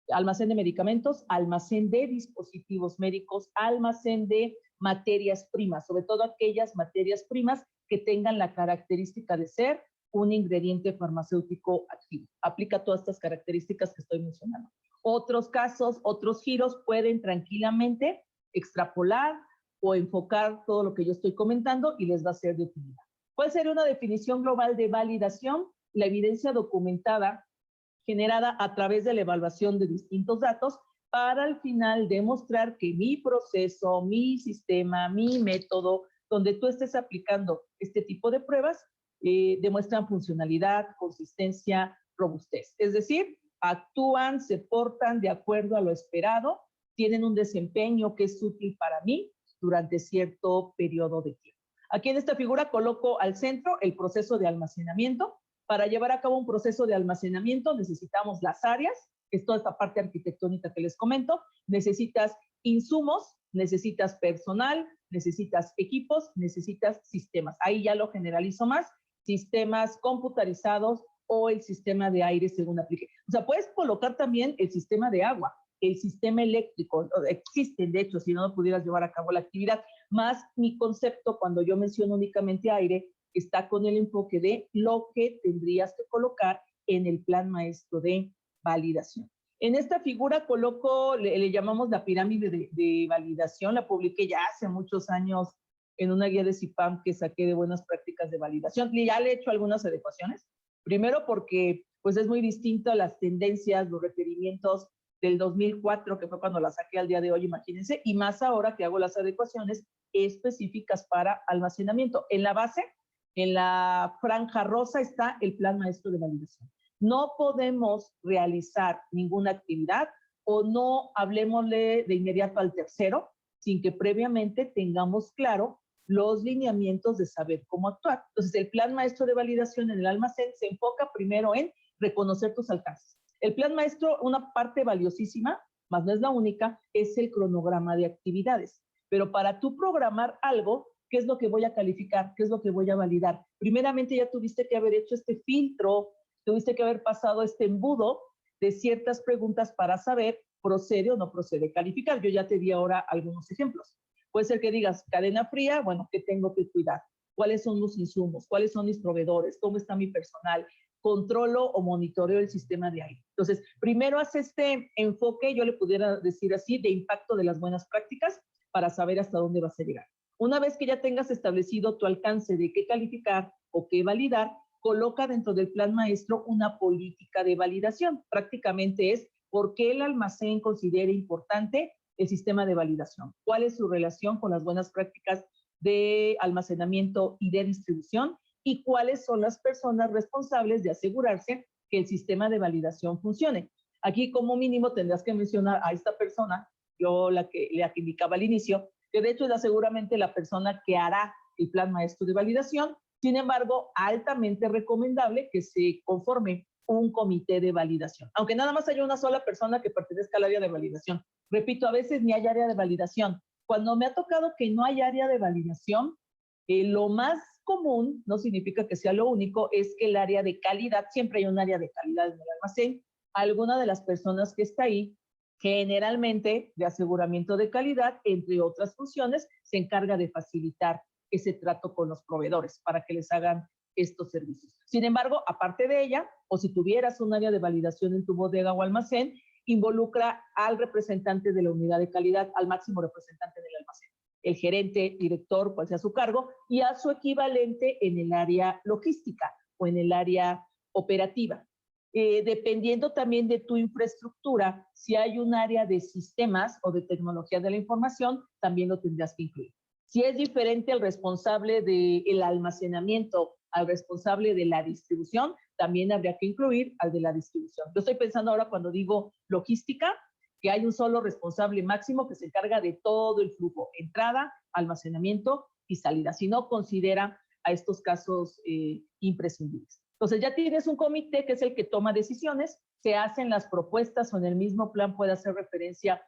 almacén de medicamentos, almacén de dispositivos médicos, almacén de materias primas, sobre todo aquellas materias primas que tengan la característica de ser un ingrediente farmacéutico activo. Aplica todas estas características que estoy mencionando. Otros casos, otros giros pueden tranquilamente extrapolar o enfocar todo lo que yo estoy comentando y les va a ser de utilidad. ¿Cuál sería una definición global de validación? La evidencia documentada generada a través de la evaluación de distintos datos para al final demostrar que mi proceso, mi sistema, mi método, donde tú estés aplicando este tipo de pruebas, demuestran funcionalidad, consistencia, robustez. Es decir, actúan, se portan de acuerdo a lo esperado, tienen un desempeño que es útil para mí durante cierto periodo de tiempo. Aquí en esta figura coloco al centro el proceso de almacenamiento. Para llevar a cabo un proceso de almacenamiento necesitamos las áreas, que es toda esta parte arquitectónica que les comento, necesitas insumos, necesitas personal, necesitas equipos, necesitas sistemas. Ahí ya lo generalizo más, sistemas computarizados o el sistema de aire según aplique. O sea, puedes colocar también el sistema de agua, el sistema eléctrico, existen de hecho, si no pudieras llevar a cabo la actividad, más mi concepto cuando yo menciono únicamente aire, está con el enfoque de lo que tendrías que colocar en el plan maestro de validación. En esta figura coloco, le llamamos la pirámide de validación, la publiqué ya hace muchos años en una guía de CIPAM que saqué de buenas prácticas de validación. Y ya le he hecho algunas adecuaciones. Primero porque pues es muy distinto a las tendencias, los requerimientos del 2004, que fue cuando la saqué al día de hoy, imagínense, y más ahora que hago las adecuaciones específicas para almacenamiento. En la base, en la franja rosa está el plan maestro de validación. No podemos realizar ninguna actividad o no hablemosle de inmediato al tercero sin que previamente tengamos claro los lineamientos de saber cómo actuar. Entonces, el plan maestro de validación en el almacén se enfoca primero en reconocer tus alcances. El plan maestro, una parte valiosísima, más no es la única, es el cronograma de actividades. Pero para tú programar algo, ¿qué es lo que voy a calificar? ¿Qué es lo que voy a validar? Primeramente ya tuviste que haber hecho este filtro, tuviste que haber pasado este embudo de ciertas preguntas para saber procede o no procede calificar. Yo ya te di ahora algunos ejemplos. Puede ser que digas, cadena fría, bueno, ¿qué tengo que cuidar? ¿Cuáles son los insumos? ¿Cuáles son mis proveedores? ¿Cómo está mi personal? ¿Controlo o monitoreo el sistema de aire? Entonces, primero haz este enfoque, yo le pudiera decir así, de impacto de las buenas prácticas para saber hasta dónde vas a llegar. Una vez que ya tengas establecido tu alcance de qué calificar o qué validar, coloca dentro del plan maestro una política de validación. Prácticamente es por qué el almacén considera importante el sistema de validación. ¿Cuál es su relación con las buenas prácticas de almacenamiento y de distribución? Y cuáles son las personas responsables de asegurarse que el sistema de validación funcione. Aquí como mínimo tendrás que mencionar a esta persona, yo la que indicaba al inicio, que de hecho es seguramente la persona que hará el plan maestro de validación. Sin embargo, altamente recomendable que se conforme un comité de validación, aunque nada más haya una sola persona que pertenezca al área de validación. Repito, a veces ni hay área de validación. Cuando me ha tocado que no hay área de validación, lo más común, no significa que sea lo único, es que el área de calidad, siempre hay un área de calidad en el almacén, alguna de las personas que está ahí, generalmente de aseguramiento de calidad, entre otras funciones, se encarga de facilitar ese trato con los proveedores para que les hagan estos servicios. Sin embargo, aparte de ella, o si tuvieras un área de validación en tu bodega o almacén, involucra al representante de la unidad de calidad, al máximo representante del almacén, el gerente, director, cual sea su cargo, y a su equivalente en el área logística o en el área operativa. Dependiendo también de tu infraestructura, si hay un área de sistemas o de tecnología de la información, también lo tendrás que incluir. Si es diferente el responsable del almacenamiento al responsable de la distribución, también habría que incluir al de la distribución. Yo estoy pensando ahora cuando digo logística, que hay un solo responsable máximo que se encarga de todo el flujo, entrada, almacenamiento y salida. Si no, considera a estos casos imprescindibles. Entonces ya tienes un comité que es el que toma decisiones, se hacen las propuestas o en el mismo plan puede hacer referencia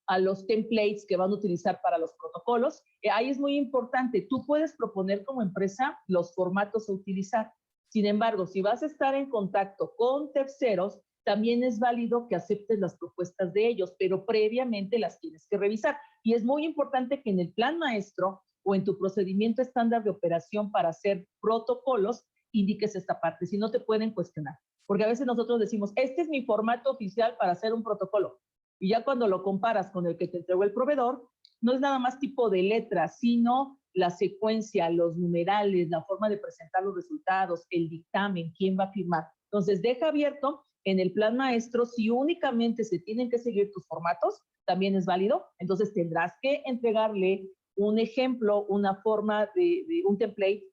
a los templates que van a utilizar para los protocolos. Ahí es muy importante, tú puedes proponer como empresa los formatos a utilizar. Sin embargo, si vas a estar en contacto con terceros, también es válido que aceptes las propuestas de ellos, pero previamente las tienes que revisar. Y es muy importante que en el plan maestro o en tu procedimiento estándar de operación para hacer protocolos, indiques esta parte, si no te pueden cuestionar. Porque a veces nosotros decimos, este es mi formato oficial para hacer un protocolo. Y ya cuando lo comparas con el que te entregó el proveedor, no es nada más tipo de letra, sino la secuencia, los numerales, la forma de presentar los resultados, el dictamen, quién va a firmar. Entonces, deja abierto en el plan maestro, si únicamente se tienen que seguir tus formatos, también es válido. Entonces, tendrás que entregarle un ejemplo, una forma de un template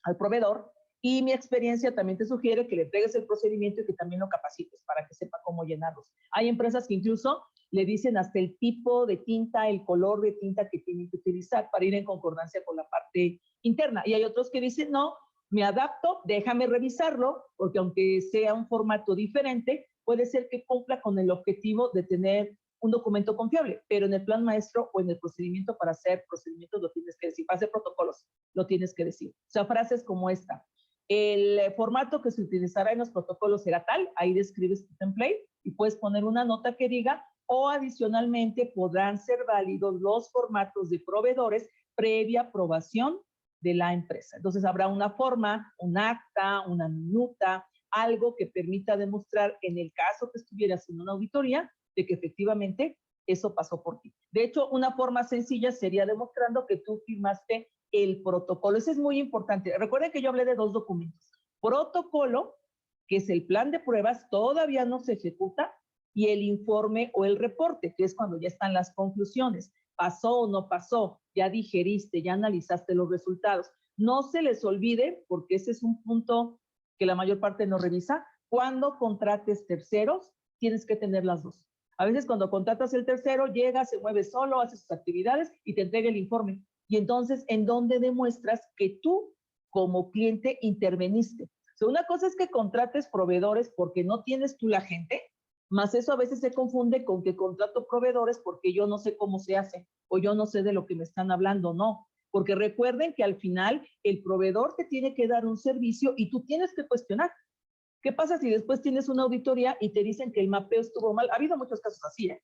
al proveedor. Y mi experiencia también te sugiere que le entregues el procedimiento y que también lo capacites para que sepa cómo llenarlos. Hay empresas que incluso le dicen hasta el tipo de tinta, el color de tinta que tienen que utilizar para ir en concordancia con la parte interna. Y hay otros que dicen, no, me adapto, déjame revisarlo, porque aunque sea un formato diferente, puede ser que cumpla con el objetivo de tener un documento confiable, pero en el plan maestro o en el procedimiento para hacer procedimientos lo tienes que decir, para hacer protocolos lo tienes que decir. O sea, frases como esta. El formato que se utilizará en los protocolos será tal, ahí describes tu template y puedes poner una nota que diga, o adicionalmente podrán ser válidos los formatos de proveedores previa aprobación de la empresa. Entonces habrá una forma, un acta, una minuta, algo que permita demostrar en el caso que estuvieras en una auditoría de que efectivamente eso pasó por ti. De hecho, una forma sencilla sería demostrando que tú firmaste el protocolo. Eso es muy importante. Recuerden que yo hablé de dos documentos. Protocolo, que es el plan de pruebas, todavía no se ejecuta, y el informe o el reporte, que es cuando ya están las conclusiones. ¿Pasó o no pasó? Ya digeriste, ya analizaste los resultados. No se les olvide, porque ese es un punto que la mayor parte no revisa, cuando contrates terceros, tienes que tener las dos. A veces cuando contratas el tercero, llega, se mueve solo, hace sus actividades y te entrega el informe. Y entonces, ¿en dónde demuestras que tú, como cliente, interveniste? O sea, una cosa es que contrates proveedores porque no tienes tú la gente, más eso a veces se confunde con que contrato proveedores porque yo no sé cómo se hace o yo no sé de lo que me están hablando. No, porque recuerden que al final el proveedor te tiene que dar un servicio y tú tienes que cuestionar. ¿Qué pasa si después tienes una auditoría y te dicen que el mapeo estuvo mal? Ha habido muchos casos así, ¿eh?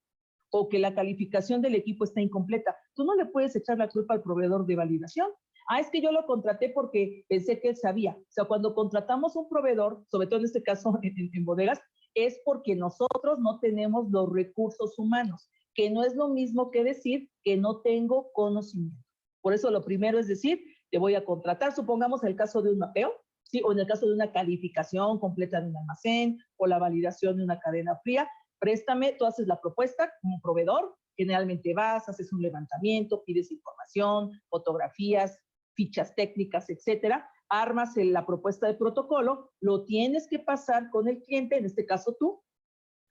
O que la calificación del equipo está incompleta. Tú no le puedes echar la culpa al proveedor de validación. Ah, es que yo lo contraté porque pensé que él sabía. O sea, cuando contratamos un proveedor, sobre todo en este caso en bodegas, es porque nosotros no tenemos los recursos humanos, que no es lo mismo que decir que no tengo conocimiento. Por eso lo primero es decir, te voy a contratar, supongamos el caso de un mapeo, ¿sí? O en el caso de una calificación completa de un almacén o la validación de una cadena fría, préstame, tú haces la propuesta como proveedor, generalmente vas, haces un levantamiento, pides información, fotografías, fichas técnicas, etcétera, armas la propuesta de protocolo, lo tienes que pasar con el cliente, en este caso tú,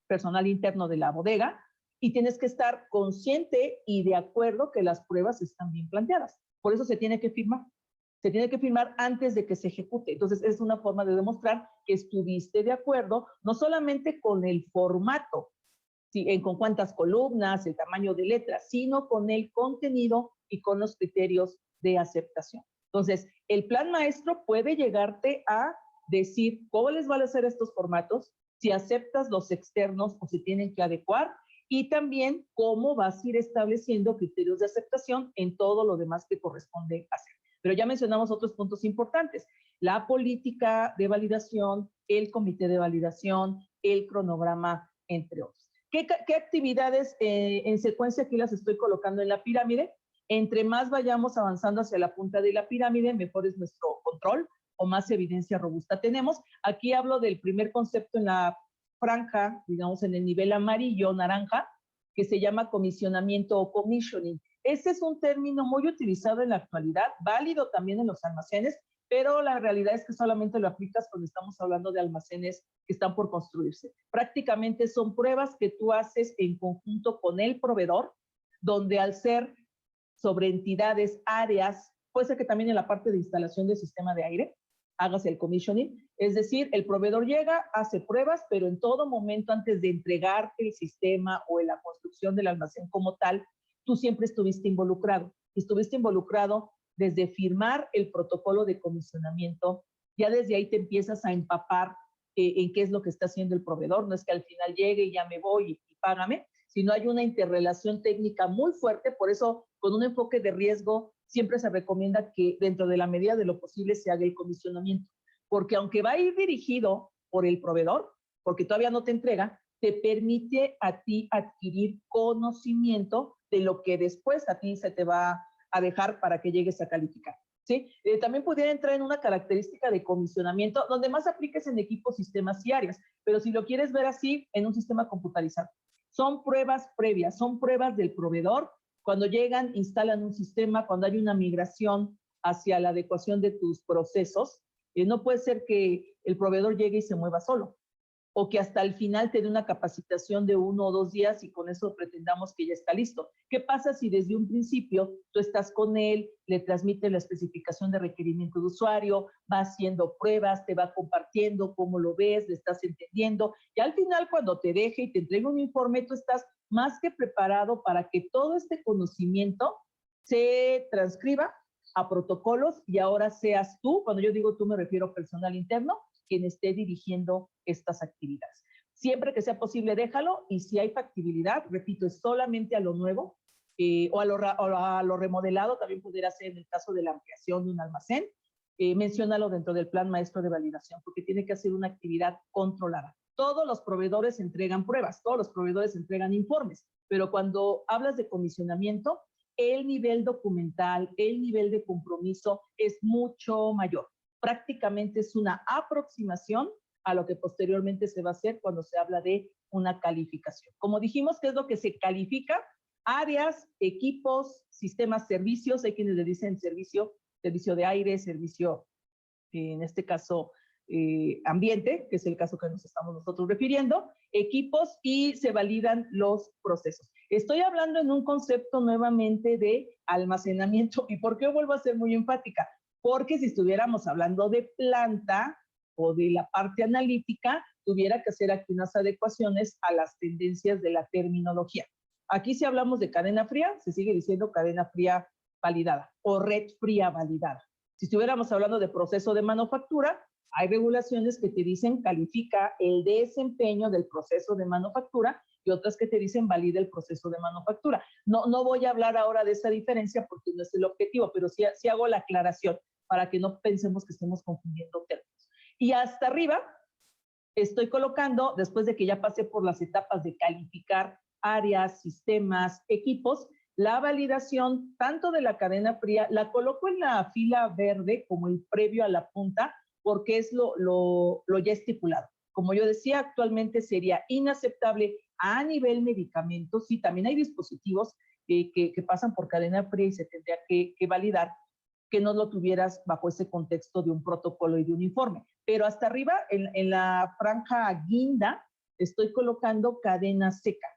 personal interno de la bodega, y tienes que estar consciente y de acuerdo que las pruebas están bien planteadas. Por eso se tiene que firmar. Se tiene que firmar antes de que se ejecute. Entonces, es una forma de demostrar que estuviste de acuerdo, no solamente con el formato, ¿sí? Con cuántas columnas, el tamaño de letras, sino con el contenido y con los criterios de aceptación. Entonces, el plan maestro puede llegarte a decir cómo les van a hacer estos formatos, si aceptas los externos o si tienen que adecuar, y también cómo vas a ir estableciendo criterios de aceptación en todo lo demás que corresponde hacer. Pero ya mencionamos otros puntos importantes: la política de validación, el comité de validación, el cronograma, entre otros. ¿Qué actividades en secuencia aquí las estoy colocando en la pirámide? Entre más vayamos avanzando hacia la punta de la pirámide, mejor es nuestro control o más evidencia robusta tenemos. Aquí hablo del primer concepto en la franja, digamos en el nivel amarillo, naranja, que se llama comisionamiento o commissioning. Ese es un término muy utilizado en la actualidad, válido también en los almacenes, pero la realidad es que solamente lo aplicas cuando estamos hablando de almacenes que están por construirse. Prácticamente son pruebas que tú haces en conjunto con el proveedor, donde al ser sobre entidades, áreas, puede ser que también en la parte de instalación del sistema de aire hagas el commissioning, es decir, el proveedor llega, hace pruebas, pero en todo momento antes de entregarte el sistema o en la construcción del almacén como tal, tú siempre estuviste involucrado. Estuviste involucrado desde firmar el protocolo de comisionamiento, ya desde ahí te empiezas a empapar en qué es lo que está haciendo el proveedor. No es que al final llegue y ya me voy y págame, sino hay una interrelación técnica muy fuerte. Por eso, con un enfoque de riesgo, siempre se recomienda que dentro de la medida de lo posible se haga el comisionamiento, porque aunque va a ir dirigido por el proveedor, porque todavía no te entrega, te permite a ti adquirir conocimiento de lo que después a ti se te va a dejar para que llegues a calificar. ¿Sí? También pudiera entrar en una característica de comisionamiento, donde más apliques en equipos, sistemas y áreas, pero si lo quieres ver así, en un sistema computarizado. Son pruebas previas, son pruebas del proveedor. Cuando llegan, instalan un sistema, cuando hay una migración hacia la adecuación de tus procesos, no puede ser que el proveedor llegue y se mueva solo, o que hasta el final te dé una capacitación de 1 o 2 días y con eso pretendamos que ya está listo. ¿Qué pasa si desde un principio tú estás con él, le transmites la especificación de requerimiento de usuario, va haciendo pruebas, te va compartiendo cómo lo ves, le estás entendiendo, y al final cuando te deje y te entregue un informe, tú estás más que preparado para que todo este conocimiento se transcriba a protocolos y ahora seas tú, cuando yo digo tú me refiero a personal interno, quien esté dirigiendo estas actividades. Siempre que sea posible, déjalo, y si hay factibilidad, repito, es solamente a lo nuevo o a lo remodelado, también pudiera ser en el caso de la ampliación de un almacén, menciónalo dentro del plan maestro de validación, porque tiene que hacer una actividad controlada. Todos los proveedores entregan pruebas, todos los proveedores entregan informes, pero cuando hablas de comisionamiento, el nivel documental, el nivel de compromiso es mucho mayor. Prácticamente es una aproximación a lo que posteriormente se va a hacer cuando se habla de una calificación. Como dijimos, ¿qué es lo que se califica? Áreas, equipos, sistemas, servicios. Hay quienes le dicen servicio de aire, servicio, en este caso, ambiente, que es el caso que nos estamos nosotros refiriendo, equipos, y se validan los procesos. Estoy hablando en un concepto nuevamente de almacenamiento. ¿Y por qué vuelvo a ser muy enfática? Porque si estuviéramos hablando de planta o de la parte analítica, tuviera que hacer aquí unas adecuaciones a las tendencias de la terminología. Aquí si hablamos de cadena fría, se sigue diciendo cadena fría validada o red fría validada. Si estuviéramos hablando de proceso de manufactura, hay regulaciones que te dicen califica el desempeño del proceso de manufactura y otras que te dicen valida el proceso de manufactura. No voy a hablar ahora de esa diferencia porque no es el objetivo, pero sí hago la aclaración para que no pensemos que estemos confundiendo términos. Y hasta arriba estoy colocando, después de que ya pasé por las etapas de calificar áreas, sistemas, equipos, la validación tanto de la cadena fría, la coloco en la fila verde como el previo a la punta, porque es lo ya estipulado. Como yo decía, actualmente sería inaceptable a nivel medicamentos, sí, también hay dispositivos que pasan por cadena fría y se tendría que validar, que no lo tuvieras bajo ese contexto de un protocolo y de un informe. Pero hasta arriba, en la franja guinda, estoy colocando cadena seca,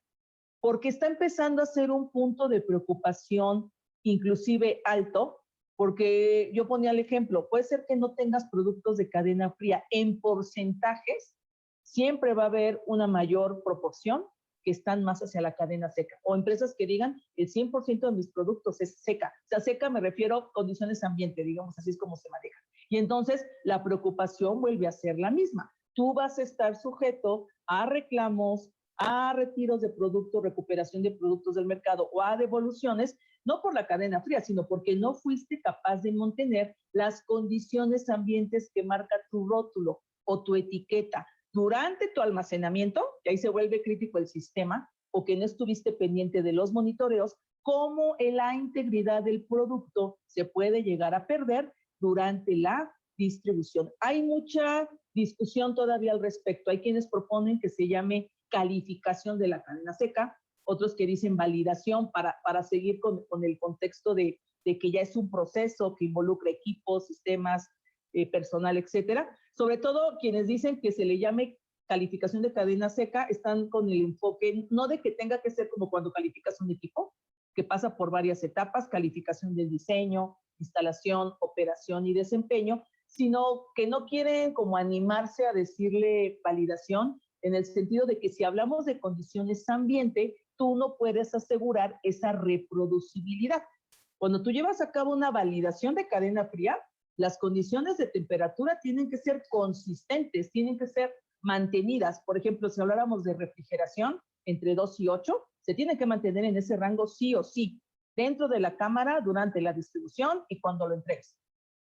porque está empezando a ser un punto de preocupación, inclusive alto, porque yo ponía el ejemplo, puede ser que no tengas productos de cadena fría en porcentajes, siempre va a haber una mayor proporción que están más hacia la cadena seca, o empresas que digan el 100% de mis productos es seca. O sea, seca me refiero a condiciones ambiente, digamos, así es como se maneja. Y entonces la preocupación vuelve a ser la misma. Tú vas a estar sujeto a reclamos, a retiros de productos, recuperación de productos del mercado o a devoluciones, no por la cadena fría, sino porque no fuiste capaz de mantener las condiciones ambientes que marca tu rótulo o tu etiqueta durante tu almacenamiento, y ahí se vuelve crítico el sistema, o que no estuviste pendiente de los monitoreos, cómo la integridad del producto se puede llegar a perder durante la distribución. Hay mucha discusión todavía al respecto. Hay quienes proponen que se llame calificación de la cadena seca, otros que dicen validación para seguir con el contexto de que ya es un proceso que involucra equipos, sistemas, personal, etcétera. Sobre todo quienes dicen que se le llame calificación de cadena seca están con el enfoque no de que tenga que ser como cuando calificas un equipo, que pasa por varias etapas, calificación del diseño, instalación, operación y desempeño, sino que no quieren como animarse a decirle validación, en el sentido de que si hablamos de condiciones ambiente, tú no puedes asegurar esa reproducibilidad. Cuando tú llevas a cabo una validación de cadena fría, las condiciones de temperatura tienen que ser consistentes, tienen que ser mantenidas. Por ejemplo, si habláramos de refrigeración, entre 2 y 8, se tiene que mantener en ese rango sí o sí, dentro de la cámara, durante la distribución y cuando lo entregues.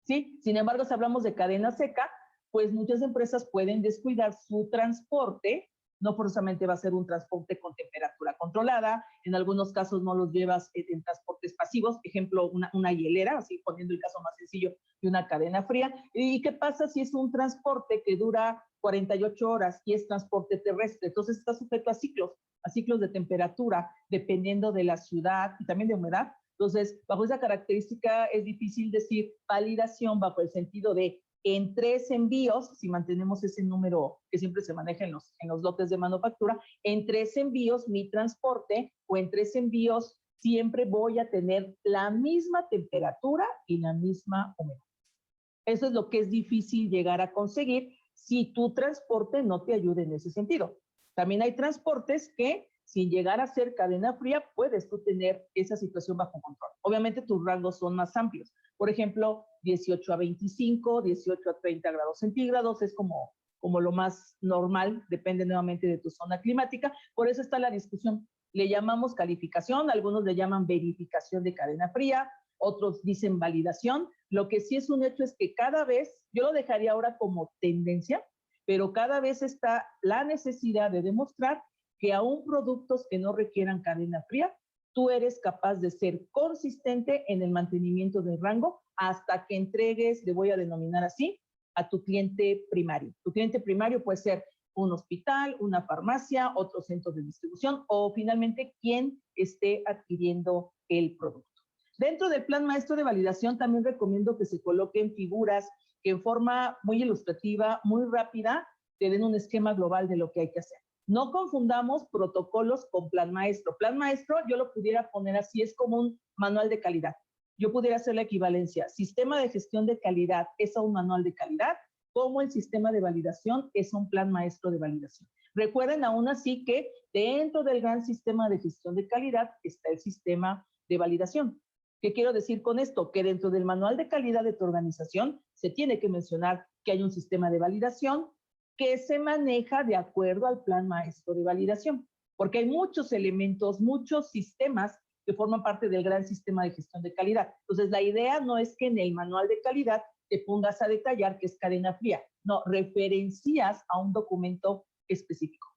¿Sí? Sin embargo, si hablamos de cadena seca, pues muchas empresas pueden descuidar su transporte no forzosamente va a ser un transporte con temperatura controlada, en algunos casos no los llevas en transportes pasivos, ejemplo, una hielera, así poniendo el caso más sencillo de una cadena fría. ¿Y qué pasa si es un transporte que dura 48 horas y es transporte terrestre? Entonces está sujeto a ciclos de temperatura, dependiendo de la ciudad y también de humedad. Entonces, bajo esa característica es difícil decir validación bajo el sentido de en 3 envíos, si mantenemos ese número que siempre se maneja en los lotes de manufactura, en 3 envíos mi transporte o en 3 envíos siempre voy a tener la misma temperatura y la misma humedad. Eso es lo que es difícil llegar a conseguir si tu transporte no te ayuda en ese sentido. También hay transportes que, sin llegar a ser cadena fría, puedes tú tener esa situación bajo control. Obviamente tus rangos son más amplios. Por ejemplo, 18 a 25, 18 a 30 grados centígrados es como lo más normal, depende nuevamente de tu zona climática. Por eso está la discusión. Le llamamos calificación, algunos le llaman verificación de cadena fría, otros dicen validación. Lo que sí es un hecho es que cada vez, yo lo dejaría ahora como tendencia, pero cada vez está la necesidad de demostrar que aún productos que no requieran cadena fría, tú eres capaz de ser consistente en el mantenimiento del rango hasta que entregues, le voy a denominar así, a tu cliente primario. Tu cliente primario puede ser un hospital, una farmacia, otro centro de distribución o finalmente quien esté adquiriendo el producto. Dentro del plan maestro de validación también recomiendo que se coloquen figuras que en forma muy ilustrativa, muy rápida, te den un esquema global de lo que hay que hacer. No confundamos protocolos con plan maestro. Plan maestro yo lo pudiera poner así, es como un manual de calidad. Yo pudiera hacer la equivalencia. Sistema de gestión de calidad es a un manual de calidad, como el sistema de validación es un plan maestro de validación. Recuerden aún así que dentro del gran sistema de gestión de calidad está el sistema de validación. ¿Qué quiero decir con esto? Que dentro del manual de calidad de tu organización se tiene que mencionar que hay un sistema de validación que se maneja de acuerdo al plan maestro de validación, porque hay muchos elementos, muchos sistemas que forman parte del gran sistema de gestión de calidad. Entonces, la idea no es que en el manual de calidad te pongas a detallar que es cadena fría, no, referencias a un documento específico.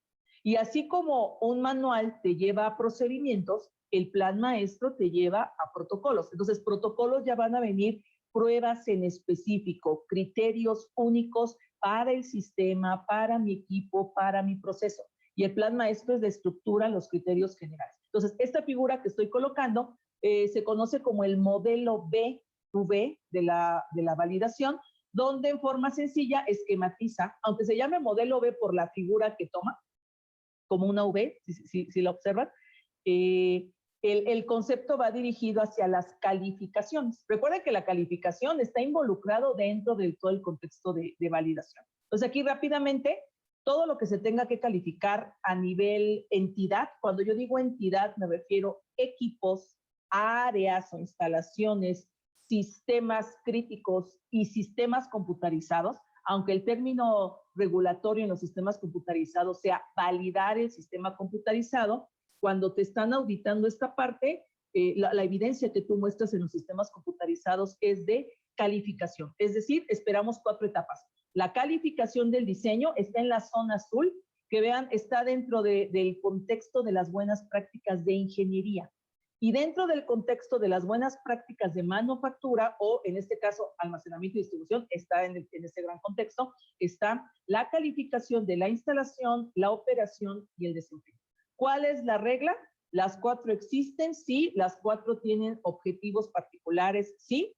Y así como un manual te lleva a procedimientos, el plan maestro te lleva a protocolos. Entonces, protocolos ya van a venir pruebas en específico, criterios únicos para el sistema, para mi equipo, para mi proceso. Y el plan maestro es de estructura, los criterios generales. Entonces, esta figura que estoy colocando se conoce como el modelo BV de la validación, donde en forma sencilla esquematiza, aunque se llame modelo B por la figura que toma, como una V, si la observan, el concepto va dirigido hacia las calificaciones. Recuerden que la calificación está involucrado dentro de todo el contexto de validación. Entonces aquí rápidamente, todo lo que se tenga que calificar a nivel entidad, cuando yo digo entidad me refiero equipos, áreas o instalaciones, sistemas críticos y sistemas computarizados, aunque el término regulatorio en los sistemas computarizados sea validar el sistema computarizado, cuando te están auditando esta parte, la evidencia que tú muestras en los sistemas computarizados es de calificación. Es decir, esperamos 4 etapas. La calificación del diseño está en la zona azul, que vean, está dentro del contexto de las buenas prácticas de ingeniería. Y dentro del contexto de las buenas prácticas de manufactura, o en este caso almacenamiento y distribución, está en este gran contexto, está la calificación de la instalación, la operación y el desempeño. ¿Cuál es la regla? Las 4 existen, sí, las 4 tienen objetivos particulares, sí,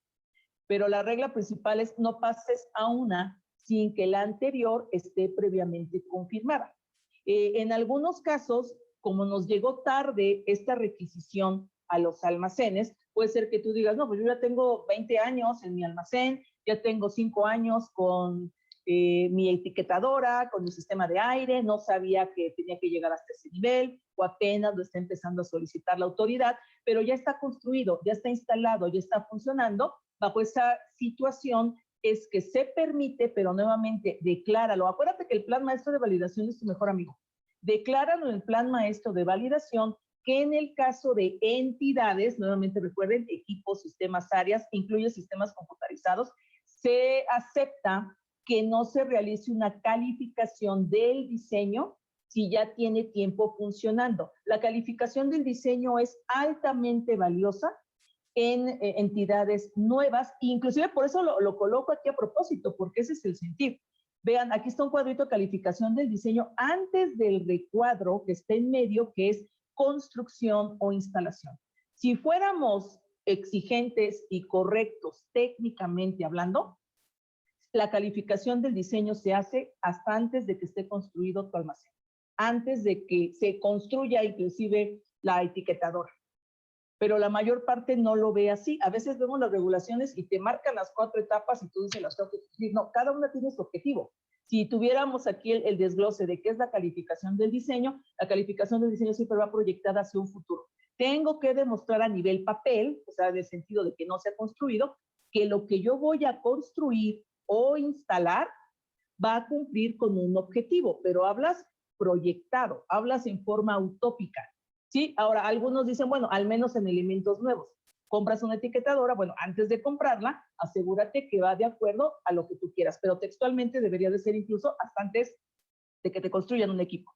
pero la regla principal es no pases a una sin que la anterior esté previamente confirmada. En algunos casos, como nos llegó tarde esta requisición a los almacenes, puede ser que tú digas, no, pues yo ya tengo 20 años en mi almacén, ya tengo 5 años con mi etiquetadora, con mi sistema de aire, no sabía que tenía que llegar hasta ese nivel, o apenas lo está empezando a solicitar la autoridad, pero ya está construido, ya está instalado, ya está funcionando. Bajo esa situación es que se permite, pero nuevamente decláralo. Acuérdate que el plan maestro de validación es tu mejor amigo. Decláralo en el plan maestro de validación que en el caso de entidades, nuevamente recuerden, equipos, sistemas, áreas, incluye sistemas computarizados, se acepta que no se realice una calificación del diseño si ya tiene tiempo funcionando. La calificación del diseño es altamente valiosa en entidades nuevas, inclusive por eso lo coloco aquí a propósito, porque ese es el sentir. Vean, aquí está un cuadrito de calificación del diseño antes del recuadro que está en medio, que es construcción o instalación. Si fuéramos exigentes y correctos técnicamente hablando, la calificación del diseño se hace hasta antes de que esté construido tu almacén, antes de que se construya inclusive la etiquetadora. Pero la mayor parte no lo ve así. A veces vemos las regulaciones y te marcan las 4 etapas y tú dices las tengo que cumplir. No, cada una tiene su objetivo. Si tuviéramos aquí el desglose de qué es la calificación del diseño, la calificación del diseño siempre va proyectada hacia un futuro. Tengo que demostrar a nivel papel, o sea, en el sentido de que no se ha construido, que lo que yo voy a construir o instalar va a cumplir con un objetivo, pero hablas proyectado, hablas en forma utópica. ¿Sí? Ahora, algunos dicen, bueno, al menos en elementos nuevos. Compras una etiquetadora, bueno, antes de comprarla, asegúrate que va de acuerdo a lo que tú quieras, pero textualmente debería de ser incluso hasta antes de que te construyan un equipo.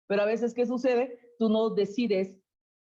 Pero a veces, ¿qué sucede? Tú no decides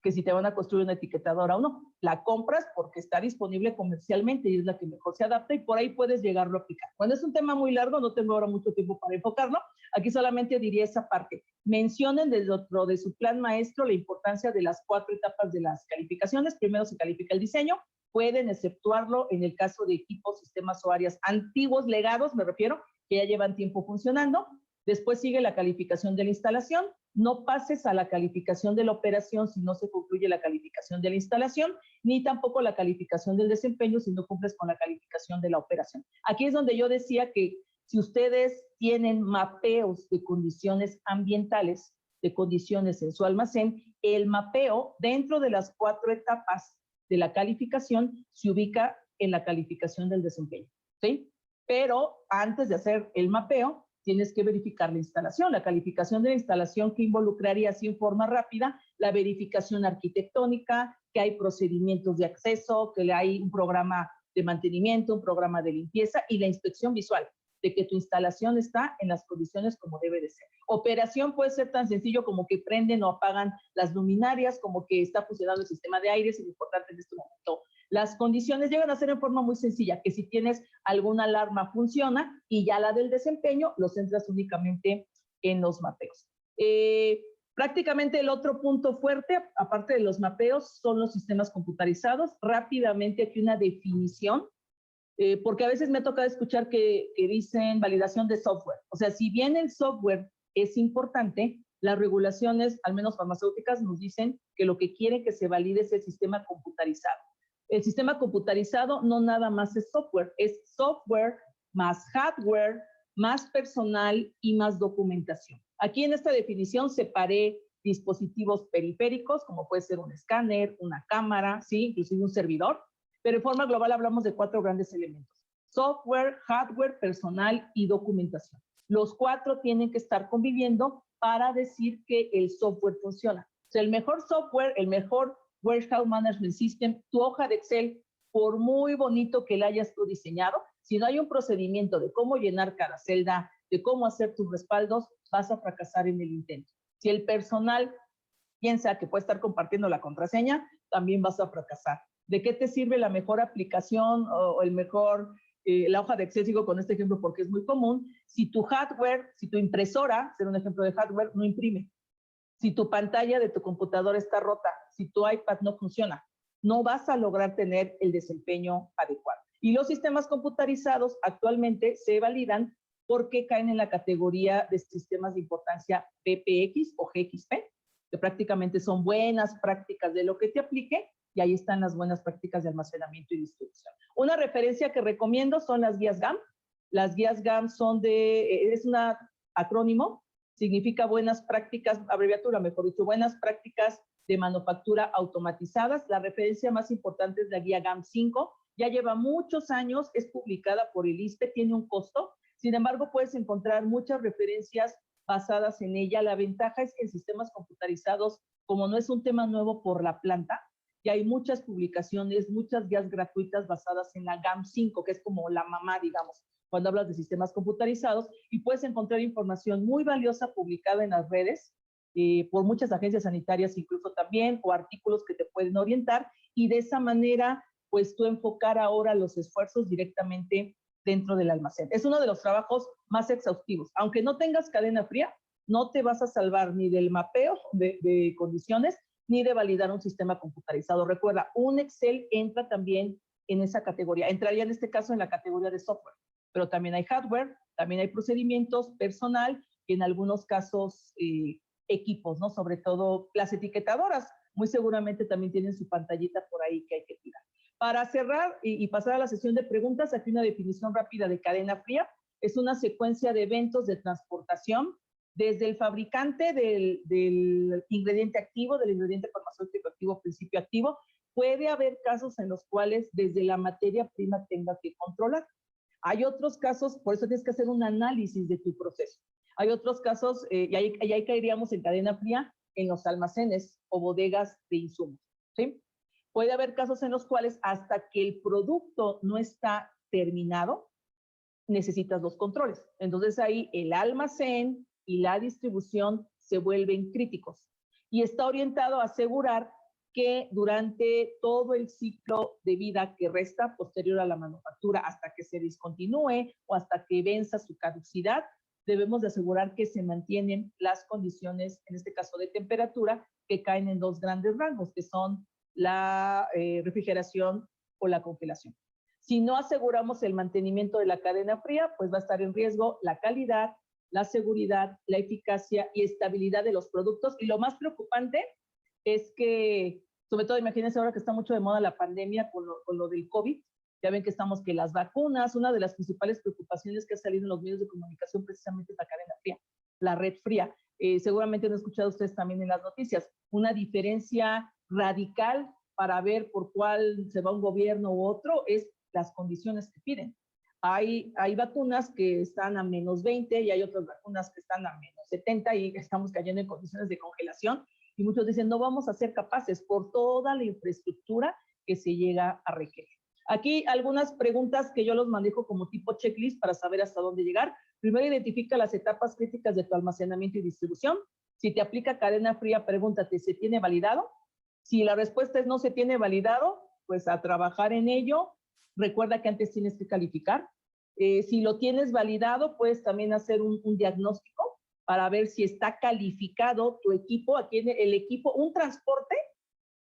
que si te van a construir una etiquetadora o no. La compras porque está disponible comercialmente y es la que mejor se adapta y por ahí puedes llegarlo a aplicar. Cuando es un tema muy largo, no tengo ahora mucho tiempo para enfocarlo. Aquí solamente diría esa parte. Mencionen dentro de su plan maestro la importancia de las 4 etapas de las calificaciones. Primero se califica el diseño. Pueden exceptuarlo en el caso de equipos, sistemas o áreas antiguos, legados, me refiero, que ya llevan tiempo funcionando. Después sigue la calificación de la instalación. No pases a la calificación de la operación si no se concluye la calificación de la instalación, ni tampoco la calificación del desempeño si no cumples con la calificación de la operación. Aquí es donde yo decía que si ustedes tienen mapeos de condiciones ambientales, de condiciones en su almacén, el mapeo dentro de las 4 etapas de la calificación se ubica en la calificación del desempeño, ¿sí? Pero antes de hacer el mapeo, tienes que verificar la instalación. La calificación de la instalación que involucraría así en forma rápida la verificación arquitectónica, que hay procedimientos de acceso, que hay un programa de mantenimiento, un programa de limpieza y la inspección visual de que tu instalación está en las condiciones como debe de ser. Operación puede ser tan sencillo como que prenden o apagan las luminarias, como que está funcionando el sistema de aire, es importante en este momento. Las condiciones llegan a ser en forma muy sencilla, que si tienes alguna alarma funciona y ya la del desempeño lo centras únicamente en los mapeos. Prácticamente el otro punto fuerte, aparte de los mapeos, son los sistemas computarizados. Rápidamente aquí una definición, porque a veces me ha tocado escuchar que dicen validación de software. O sea, si bien el software es importante, las regulaciones, al menos farmacéuticas, nos dicen que lo que quieren que se valide es el sistema computarizado. El sistema computarizado no nada más es software más hardware, más personal y más documentación. Aquí en esta definición separé dispositivos periféricos, como puede ser un escáner, una cámara, ¿sí? Inclusive un servidor, pero en forma global hablamos de 4 grandes elementos: software, hardware, personal y documentación. Los 4 tienen que estar conviviendo para decir que el software funciona. O sea, el mejor software, el mejor Warehouse Management System, tu hoja de Excel, por muy bonito que la hayas tú diseñado, si no hay un procedimiento de cómo llenar cada celda, de cómo hacer tus respaldos, vas a fracasar en el intento. Si el personal piensa que puede estar compartiendo la contraseña, también vas a fracasar. ¿De qué te sirve la mejor aplicación o el mejor, la hoja de Excel? Sigo con este ejemplo porque es muy común. Si tu hardware, si tu impresora, ser un ejemplo de hardware, no imprime. Si tu pantalla de tu computadora está rota, si tu iPad no funciona, no vas a lograr tener el desempeño adecuado. Y los sistemas computarizados actualmente se validan porque caen en la categoría de sistemas de importancia PPX o GXP, que prácticamente son buenas prácticas de lo que te aplique, y ahí están las buenas prácticas de almacenamiento y distribución. Una referencia que recomiendo son las guías GAM. Las guías GAM son es un acrónimo, significa buenas prácticas, abreviatura mejor dicho, buenas prácticas de manufactura automatizadas. La referencia más importante es la guía GAM 5, ya lleva muchos años, es publicada por el ISPE, tiene un costo, sin embargo puedes encontrar muchas referencias basadas en ella. La ventaja es que en sistemas computarizados, como no es un tema nuevo por la planta, ya hay muchas publicaciones, muchas guías gratuitas basadas en la GAM 5, que es como la mamá, digamos. cuando hablas de sistemas computarizados, y puedes encontrar información muy valiosa publicada en las redes, por muchas agencias sanitarias incluso también, o artículos que te pueden orientar, y de esa manera, pues tú enfocar ahora los esfuerzos directamente dentro del almacén. Es uno de los trabajos más exhaustivos. Aunque no tengas cadena fría, no te vas a salvar ni del mapeo de condiciones, ni de validar un sistema computarizado. Recuerda, un Excel entra también en esa categoría. Entraría en este caso en la categoría de software, pero también hay hardware, también hay procedimientos, personal, y en algunos casos equipos, ¿no? Sobre todo las etiquetadoras, muy seguramente también tienen su pantallita por ahí que hay que tirar. Para cerrar y pasar a la sesión de preguntas, aquí una definición rápida de cadena fría. Es una secuencia de eventos de transportación desde el fabricante del ingrediente activo, del ingrediente farmacéutico activo, principio activo. Puede haber casos en los cuales desde la materia prima tenga que controlar. Hay otros casos, por eso tienes que hacer un análisis de tu proceso. Hay otros casos, y ahí caeríamos en cadena fría, en los almacenes o bodegas de insumos, ¿sí? Puede haber casos en los cuales hasta que el producto no está terminado, necesitas los controles. Entonces ahí el almacén y la distribución se vuelven críticos. Y está orientado a asegurar que durante todo el ciclo de vida que resta posterior a la manufactura, hasta que se discontinúe o hasta que venza su caducidad, debemos de asegurar que se mantienen las condiciones, en este caso de temperatura, que caen en dos grandes rangos, que son la refrigeración o la congelación. Si no aseguramos el mantenimiento de la cadena fría, pues va a estar en riesgo la calidad, la seguridad, la eficacia y estabilidad de los productos. Y lo más preocupante es que, sobre todo, imagínense ahora que está mucho de moda la pandemia con lo del COVID, ya ven que estamos que las vacunas, una de las principales preocupaciones que ha salido en los medios de comunicación precisamente es la cadena fría, la red fría. Seguramente han escuchado ustedes también en las noticias, una diferencia radical para ver por cuál se va un gobierno u otro es las condiciones que piden. Hay vacunas que están a -20 y hay otras vacunas que están a -70 y estamos cayendo en condiciones de congelación y muchos dicen no vamos a ser capaces por toda la infraestructura que se llega a requerir. Aquí algunas preguntas que yo los manejo como tipo checklist para saber hasta dónde llegar. Primero, identifica las etapas críticas de tu almacenamiento y distribución. Si te aplica cadena fría, pregúntate, ¿se tiene validado? Si la respuesta es no se tiene validado, pues a trabajar en ello. Recuerda que antes tienes que calificar. Si lo tienes validado, puedes también hacer un diagnóstico para ver si está calificado tu equipo. Aquí en el equipo, un transporte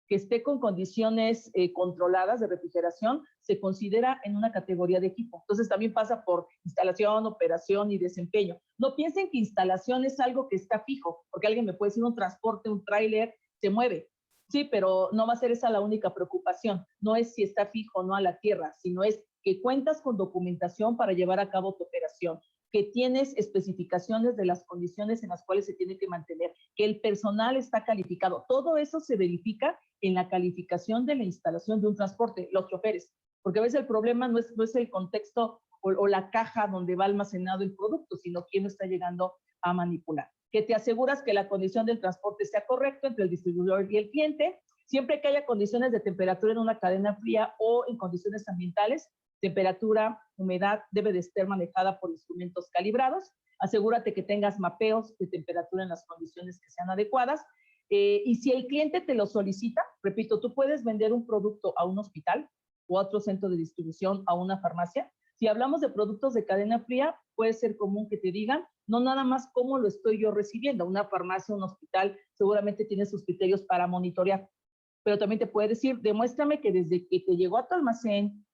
que esté con condiciones controladas de refrigeración, se considera en una categoría de equipo. Entonces también pasa por instalación, operación y desempeño. No piensen que instalación es algo que está fijo, porque alguien me puede decir un transporte, un tráiler, se mueve. Sí, pero no va a ser esa la única preocupación. No es si está fijo o no a la tierra, sino es que cuentas con documentación para llevar a cabo tu operación, que tienes especificaciones de las condiciones en las cuales se tiene que mantener, que el personal está calificado. Todo eso se verifica en la calificación de la instalación de un transporte, los choferes, porque a veces el problema no es el contexto o la caja donde va almacenado el producto, sino quién lo está llegando a manipular. Que te aseguras que la condición del transporte sea correcta entre el distribuidor y el cliente, siempre que haya condiciones de temperatura en una cadena fría o en condiciones ambientales, temperatura, humedad debe de estar manejada por instrumentos calibrados. Asegúrate que tengas mapeos de temperatura en las condiciones que sean adecuadas. Y si el cliente te lo solicita, repito, tú puedes vender un producto a un hospital o a otro centro de distribución, a una farmacia. Si hablamos de productos de cadena fría, puede ser común que te digan, no nada más cómo lo estoy yo recibiendo. Una farmacia, un hospital, seguramente tiene sus criterios para monitorear. Pero también te puede decir, demuéstrame que desde que te llegó a tu almacén,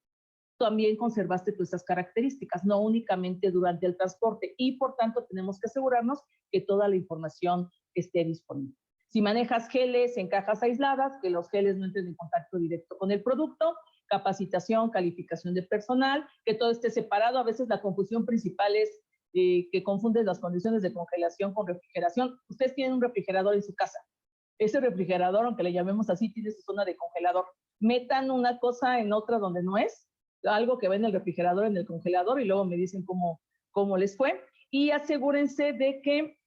también conservaste todas esas características, no únicamente durante el transporte. Y por tanto, tenemos que asegurarnos que toda la información esté disponible. Si manejas geles en cajas aisladas, que los geles no entren en contacto directo con el producto, capacitación, calificación de personal, que todo esté separado. A veces la confusión principal es que confunden las condiciones de congelación con refrigeración. Ustedes tienen un refrigerador en su casa. Ese refrigerador, aunque le llamemos así, tiene su zona de congelador. Metan una cosa en otra donde no es, algo que va en el refrigerador, en el congelador, y luego me dicen cómo les fue. Y asegúrense de que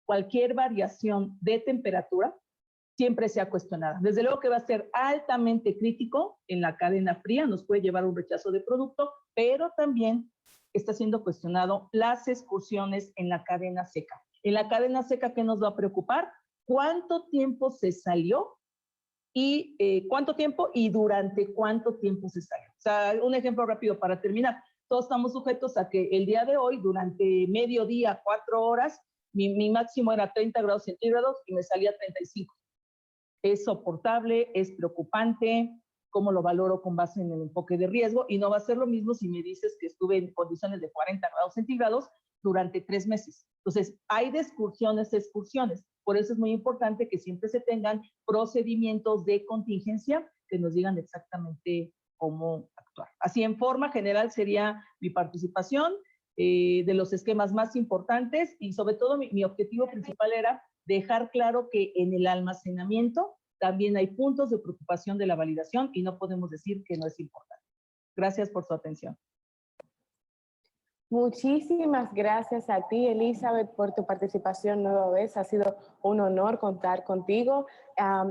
cualquier variación de temperatura siempre sea cuestionada. Desde luego que va a ser altamente crítico en la cadena fría, nos puede llevar a un rechazo de producto, pero también está siendo cuestionado las excursiones en la cadena seca. En la cadena seca, ¿qué nos va a preocupar? ¿Cuánto tiempo se salió? Y cuánto tiempo y durante cuánto tiempo se salió. O sea, un ejemplo rápido para terminar. Todos estamos sujetos a que el día de hoy, durante mediodía, 4 horas, mi máximo era 30 grados centígrados y me salía 35. Es soportable, es preocupante, cómo lo valoro con base en el enfoque de riesgo, y no va a ser lo mismo si me dices que estuve en condiciones de 40 grados centígrados durante 3 meses. Entonces, hay de excursiones a excursiones. Por eso es muy importante que siempre se tengan procedimientos de contingencia que nos digan exactamente cómo actuar. Así, en forma general, sería mi participación de los esquemas más importantes, y sobre todo mi objetivo principal era dejar claro que en el almacenamiento también hay puntos de preocupación de la validación y no podemos decir que no es importante. Gracias por su atención. Muchísimas gracias a ti, Elizabeth, por tu participación nueva vez. Ha sido un honor contar contigo.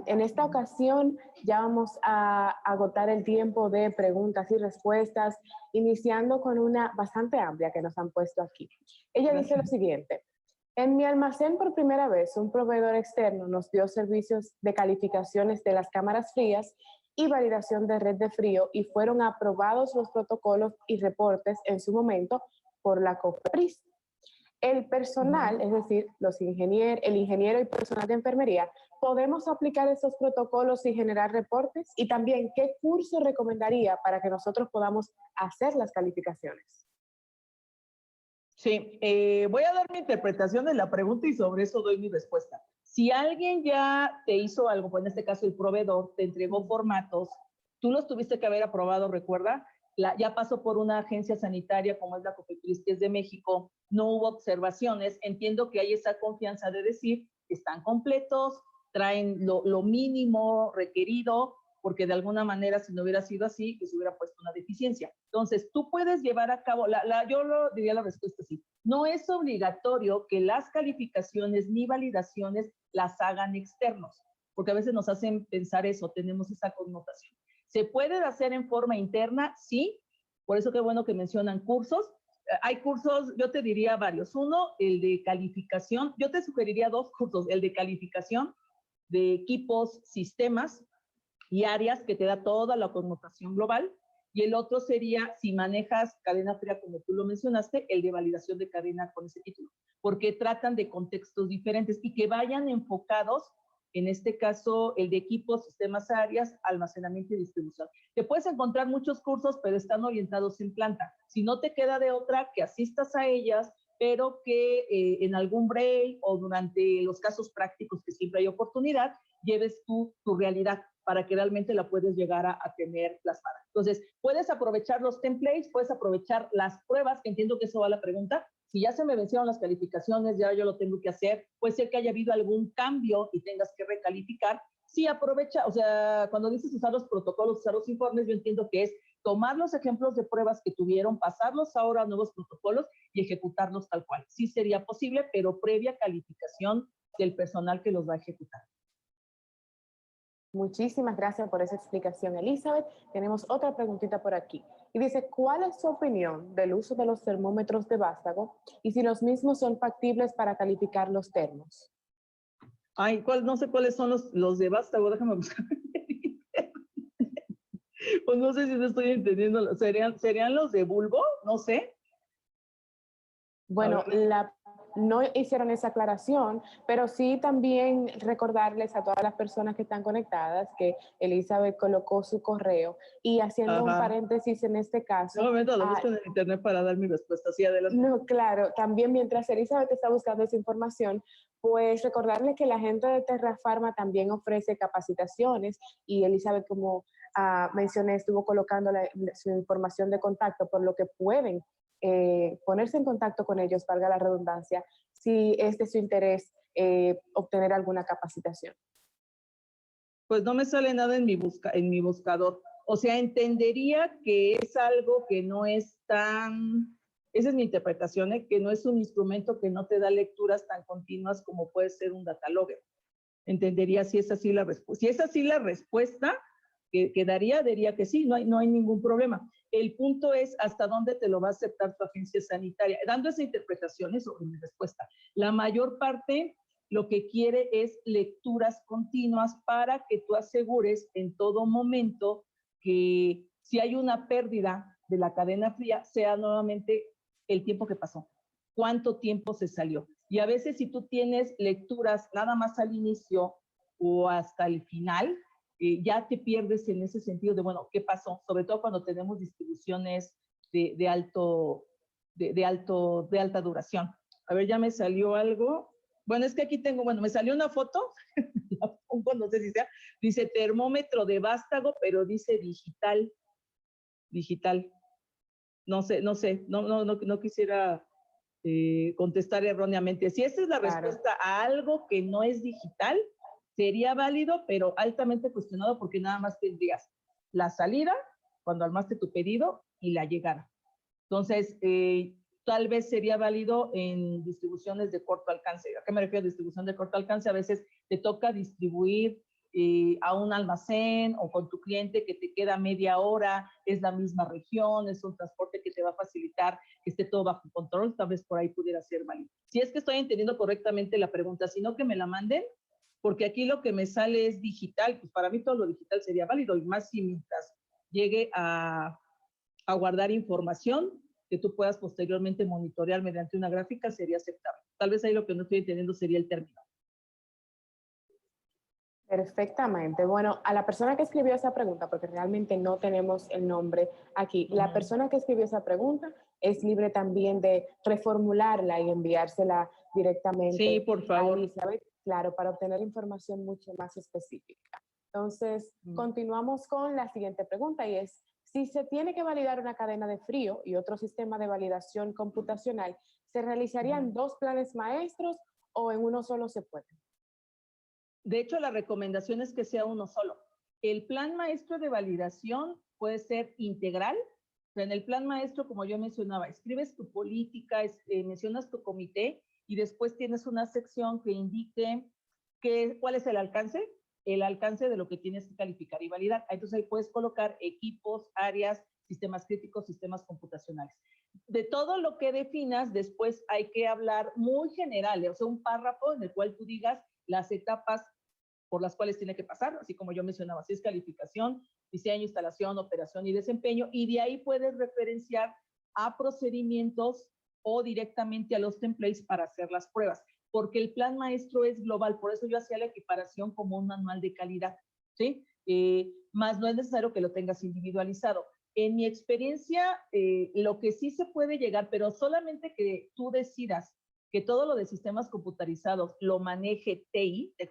En esta ocasión ya vamos a agotar el tiempo de preguntas y respuestas, iniciando con una bastante amplia que nos han puesto aquí. Ella dice lo siguiente: en mi almacén por primera vez un proveedor externo nos dio servicios de calificaciones de las cámaras frías y validación de red de frío, y fueron aprobados los protocolos y reportes en su momento por la COFEPRIS. El personal, es decir, el ingeniero y personal de enfermería, ¿podemos aplicar esos protocolos y generar reportes? Y también, ¿qué curso recomendaría para que nosotros podamos hacer las calificaciones? Sí, voy a dar mi interpretación de la pregunta y sobre eso doy mi respuesta. Si alguien ya te hizo algo, pues en este caso el proveedor te entregó formatos, tú los tuviste que haber aprobado, recuerda, ya pasó por una agencia sanitaria como es la COFEPRIS, que es de México, no hubo observaciones, entiendo que hay esa confianza de decir que están completos, traen lo mínimo requerido, porque de alguna manera si no hubiera sido así, que se hubiera puesto una deficiencia. Entonces, tú puedes llevar a cabo, yo diría la respuesta así, no es obligatorio que las calificaciones ni validaciones las hagan externos, porque a veces nos hacen pensar eso, tenemos esa connotación. ¿Se puede hacer en forma interna? Sí, por eso qué bueno que mencionan cursos. Hay cursos, yo te diría varios. Uno, el de calificación. Yo te sugeriría 2 cursos, el de calificación de equipos, sistemas y áreas, que te da toda la connotación global. Y el otro sería, si manejas cadena fría, como tú lo mencionaste, el de validación de cadena con ese título, porque tratan de contextos diferentes y que vayan enfocados. En este caso, el de equipos, sistemas, áreas, almacenamiento y distribución. Te puedes encontrar muchos cursos, pero están orientados en planta. Si no te queda de otra, que asistas a ellas, pero que en algún break o durante los casos prácticos, que siempre hay oportunidad, lleves tu realidad para que realmente la puedes llegar a tener plasmada. Entonces, puedes aprovechar los templates, puedes aprovechar las pruebas, que entiendo que eso va a la pregunta. Si ya se me vencieron las calificaciones, ya yo lo tengo que hacer, puede ser que haya habido algún cambio y tengas que recalificar. Sí, aprovecha, o sea, cuando dices usar los protocolos, usar los informes, yo entiendo que es tomar los ejemplos de pruebas que tuvieron, pasarlos ahora a nuevos protocolos y ejecutarlos tal cual. Sí sería posible, pero previa calificación del personal que los va a ejecutar. Muchísimas gracias por esa explicación, Elizabeth. Tenemos otra preguntita por aquí. Y dice, ¿cuál es su opinión del uso de los termómetros de vástago y si los mismos son factibles para calificar los termos? Ay, no sé cuáles son los de vástago, déjame buscar. Pues no sé si no estoy entendiendo. ¿Serían los de bulbo? No sé. Bueno, no hicieron esa aclaración, pero sí también recordarles a todas las personas que están conectadas que Elizabeth colocó su correo, y haciendo un paréntesis en este caso. Un momento, lo busco en el internet para dar mi respuesta. Sí, adelante. No, claro, también mientras Elizabeth está buscando esa información, pues recordarle que la gente de Terrafarma también ofrece capacitaciones, y Elizabeth, como mencioné, estuvo colocando su información de contacto, por lo que pueden ponerse en contacto con ellos, valga la redundancia, si es de su interés obtener alguna capacitación. Pues no me sale nada en mi buscador. O sea, entendería que es algo que no es tan, esa es mi interpretación, que no es un instrumento que no te da lecturas tan continuas como puede ser un datalogger. Entendería si es así la respuesta. Si es así la respuesta, diría que sí, no hay ningún problema. El punto es hasta dónde te lo va a aceptar tu agencia sanitaria. Dando esa interpretación, eso es mi respuesta. La mayor parte lo que quiere es lecturas continuas para que tú asegures en todo momento que si hay una pérdida de la cadena fría, sea nuevamente el tiempo que pasó, cuánto tiempo se salió. Y a veces si tú tienes lecturas nada más al inicio o hasta el final, ya te pierdes en ese sentido de, bueno, ¿qué pasó? Sobre todo cuando tenemos distribuciones de alta duración. A ver, ya me salió algo. Bueno, es que aquí tengo, me salió una foto, la pongo, no sé si sea, dice termómetro de vástago, pero dice digital. No quisiera contestar erróneamente. Si esa es la respuesta a algo que no es digital, sería válido, pero altamente cuestionado porque nada más tendrías la salida cuando armaste tu pedido y la llegada. Entonces, tal vez sería válido en distribuciones de corto alcance. ¿A qué me refiero a distribución de corto alcance? A veces te toca distribuir a un almacén o con tu cliente que te queda media hora, es la misma región, es un transporte que te va a facilitar que esté todo bajo control, tal vez por ahí pudiera ser válido. Si es que estoy entendiendo correctamente la pregunta, si no que me la manden, porque aquí lo que me sale es digital, pues para mí todo lo digital sería válido, y más si mientras llegue a guardar información que tú puedas posteriormente monitorear mediante una gráfica, sería aceptable. Tal vez ahí lo que no estoy entendiendo sería el término. Perfectamente. Bueno, a la persona que escribió esa pregunta, porque realmente no tenemos el nombre aquí, la persona que escribió esa pregunta es libre también de reformularla y enviársela directamente. Sí, por favor. A Elizabeth, claro, para obtener información mucho más específica. Entonces, continuamos con la siguiente pregunta y es, si se tiene que validar una cadena de frío y otro sistema de validación computacional, ¿se realizarían dos planes maestros o en uno solo se puede? De hecho, la recomendación es que sea uno solo. El plan maestro de validación puede ser integral. O sea, en el plan maestro, como yo mencionaba, escribes tu política, mencionas tu comité y después tienes una sección que indique cuál es el alcance de lo que tienes que calificar y validar. Entonces ahí puedes colocar equipos, áreas, sistemas críticos, sistemas computacionales. De todo lo que definas, después hay que hablar muy general, o sea, un párrafo en el cual tú digas las etapas por las cuales tiene que pasar, así como yo mencionaba, si es calificación, diseño, instalación, operación y desempeño, y de ahí puedes referenciar a procedimientos o directamente a los templates para hacer las pruebas, porque el plan maestro es global, por eso yo hacía la equiparación como un manual de calidad, ¿sí? Más no es necesario que lo tengas individualizado. En mi experiencia, lo que sí se puede llegar, pero solamente que tú decidas que todo lo de sistemas computarizados lo maneje TI, de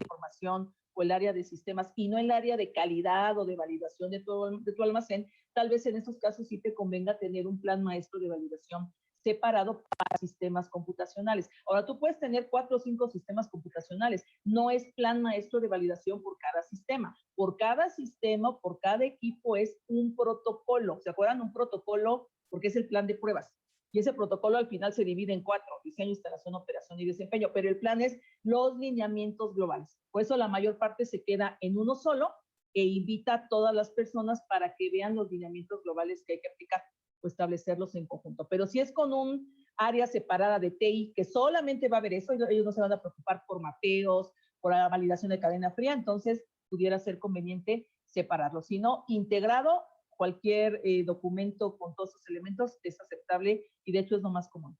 información o el área de sistemas, y no el área de calidad o de validación de tu almacén, tal vez en estos casos sí te convenga tener un plan maestro de validación separado para sistemas computacionales. Ahora, tú puedes tener 4 o 5 sistemas computacionales, no es plan maestro de validación por cada sistema. Por cada sistema, por cada equipo es un protocolo. ¿Se acuerdan? Un protocolo porque es el plan de pruebas. Y ese protocolo al final se divide en 4, diseño, instalación, operación y desempeño, pero el plan es los lineamientos globales. Por eso la mayor parte se queda en uno solo e invita a todas las personas para que vean los lineamientos globales que hay que aplicar o establecerlos en conjunto. Pero si es con un área separada de TI, que solamente va a ver eso, ellos no se van a preocupar por mapeos, por la validación de cadena fría, entonces pudiera ser conveniente separarlo. Si no, integrado, cualquier documento con todos sus elementos es aceptable y de hecho es lo más común.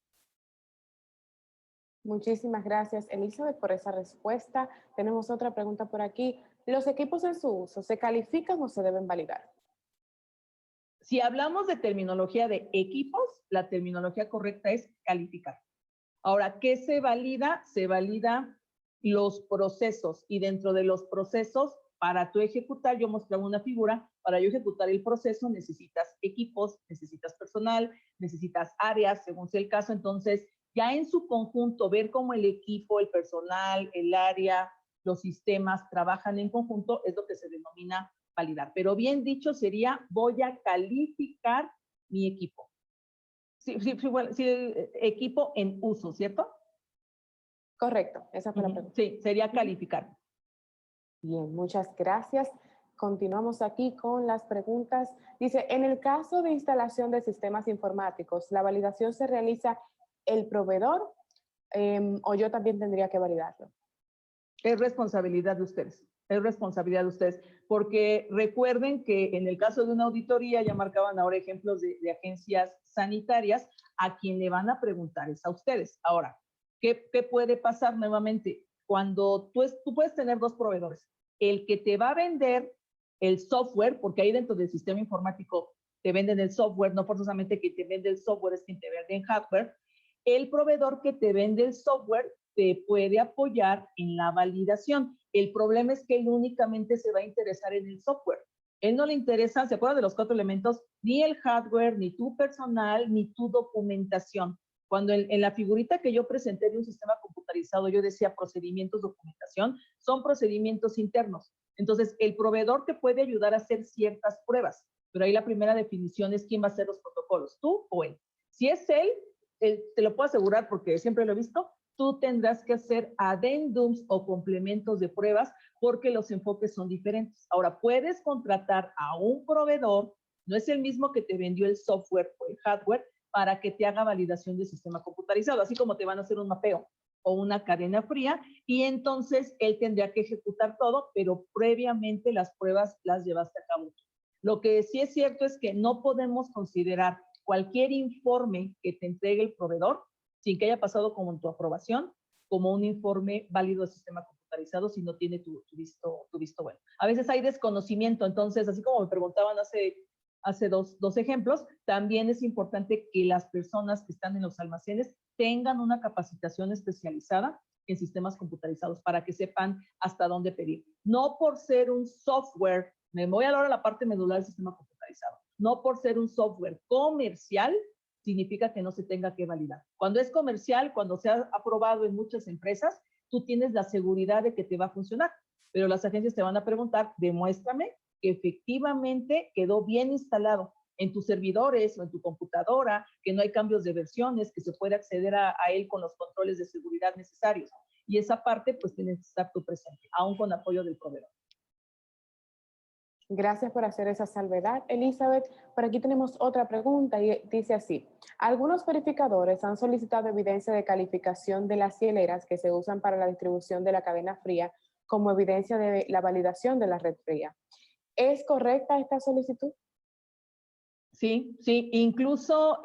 Muchísimas gracias, Elizabeth, por esa respuesta. Tenemos otra pregunta por aquí. ¿Los equipos en su uso se califican o se deben validar? Si hablamos de terminología de equipos, la terminología correcta es calificar. Ahora, ¿qué se valida? Se valida los procesos y dentro de los procesos, para tú ejecutar, yo mostraba una figura, para yo ejecutar el proceso necesitas equipos, necesitas personal, necesitas áreas, según sea el caso. Entonces, ya en su conjunto, ver cómo el equipo, el personal, el área, los sistemas trabajan en conjunto es lo que se denomina validar. Pero bien dicho sería, voy a calificar mi equipo. Sí, equipo en uso, ¿cierto? Correcto, esa fue la pregunta. Sí, sería calificar. Bien, muchas gracias. Continuamos aquí con las preguntas. Dice, en el caso de instalación de sistemas informáticos, ¿la validación se realiza el proveedor o yo también tendría que validarlo? Es responsabilidad de ustedes. Es responsabilidad de ustedes. Porque recuerden que en el caso de una auditoría, ya marcaban ahora ejemplos de agencias sanitarias, a quien le van a preguntar es a ustedes. Ahora, ¿qué puede pasar nuevamente? Cuando tú puedes tener dos proveedores. El que te va a vender el software, porque ahí dentro del sistema informático te venden el software, no forzosamente que te vende el software es quien te vende el hardware. El proveedor que te vende el software te puede apoyar en la validación. El problema es que él únicamente se va a interesar en el software. Él no le interesa, ¿se acuerdan de los 4 elementos? Ni el hardware, ni tu personal, ni tu documentación. Cuando en la figurita que yo presenté de un sistema computarizado, yo decía procedimientos, documentación, son procedimientos internos. Entonces, el proveedor te puede ayudar a hacer ciertas pruebas, pero ahí la primera definición es quién va a hacer los protocolos, tú o él. Si es él, te lo puedo asegurar porque siempre lo he visto, tú tendrás que hacer adendums o complementos de pruebas porque los enfoques son diferentes. Ahora, puedes contratar a un proveedor, no es el mismo que te vendió el software o el hardware, para que te haga validación de sistema computarizado, así como te van a hacer un mapeo o una cadena fría, y entonces él tendría que ejecutar todo, pero previamente las pruebas las llevaste a cabo. Lo que sí es cierto es que no podemos considerar cualquier informe que te entregue el proveedor, sin que haya pasado como tu aprobación, como un informe válido de sistema computarizado si no tiene tu visto bueno. A veces hay desconocimiento, entonces, así como me preguntaban hace dos ejemplos, también es importante que las personas que están en los almacenes tengan una capacitación especializada en sistemas computarizados para que sepan hasta dónde pedir. No por ser un software, me voy ahora a la parte medular del sistema computarizado, no por ser un software comercial, significa que no se tenga que validar. Cuando es comercial, cuando se ha aprobado en muchas empresas, tú tienes la seguridad de que te va a funcionar, pero las agencias te van a preguntar, demuéstrame que efectivamente quedó bien instalado en tus servidores o en tu computadora, que no hay cambios de versiones, que se puede acceder a él con los controles de seguridad necesarios. Y esa parte, pues, tienes que estar tú presente, aún con apoyo del proveedor. Gracias por hacer esa salvedad, Elizabeth. Por aquí tenemos otra pregunta y dice así. Algunos verificadores han solicitado evidencia de calificación de las hieleras que se usan para la distribución de la cadena fría como evidencia de la validación de la red fría. ¿Es correcta esta solicitud? Sí, incluso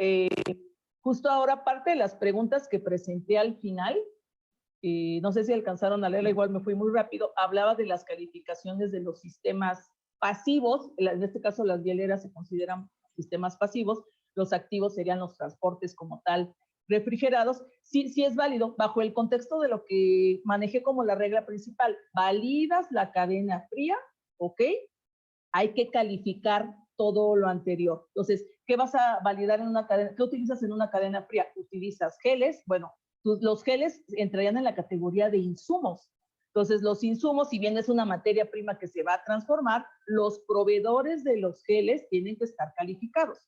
justo ahora parte de las preguntas que presenté al final, no sé si alcanzaron a leerla, igual me fui muy rápido, hablaba de las calificaciones de los sistemas pasivos, en este caso las hieleras se consideran sistemas pasivos, los activos serían los transportes como tal, refrigerados, sí es válido, bajo el contexto de lo que manejé como la regla principal, validas la cadena fría, ¿ok? Hay que calificar todo lo anterior. Entonces, ¿qué vas a validar en una cadena? ¿Qué utilizas en una cadena fría? ¿Utilizas geles? Bueno, los geles entrarían en la categoría de insumos. Entonces, los insumos, si bien es una materia prima que se va a transformar, los proveedores de los geles tienen que estar calificados.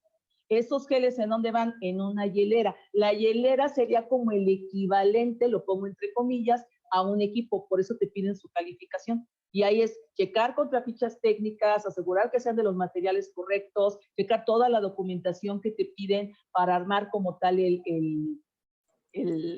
Esos geles, ¿en dónde van? En una hielera. La hielera sería como el equivalente, lo pongo entre comillas, a un equipo, por eso te piden su calificación. Y ahí es checar contra fichas técnicas, asegurar que sean de los materiales correctos, checar toda la documentación que te piden para armar como tal el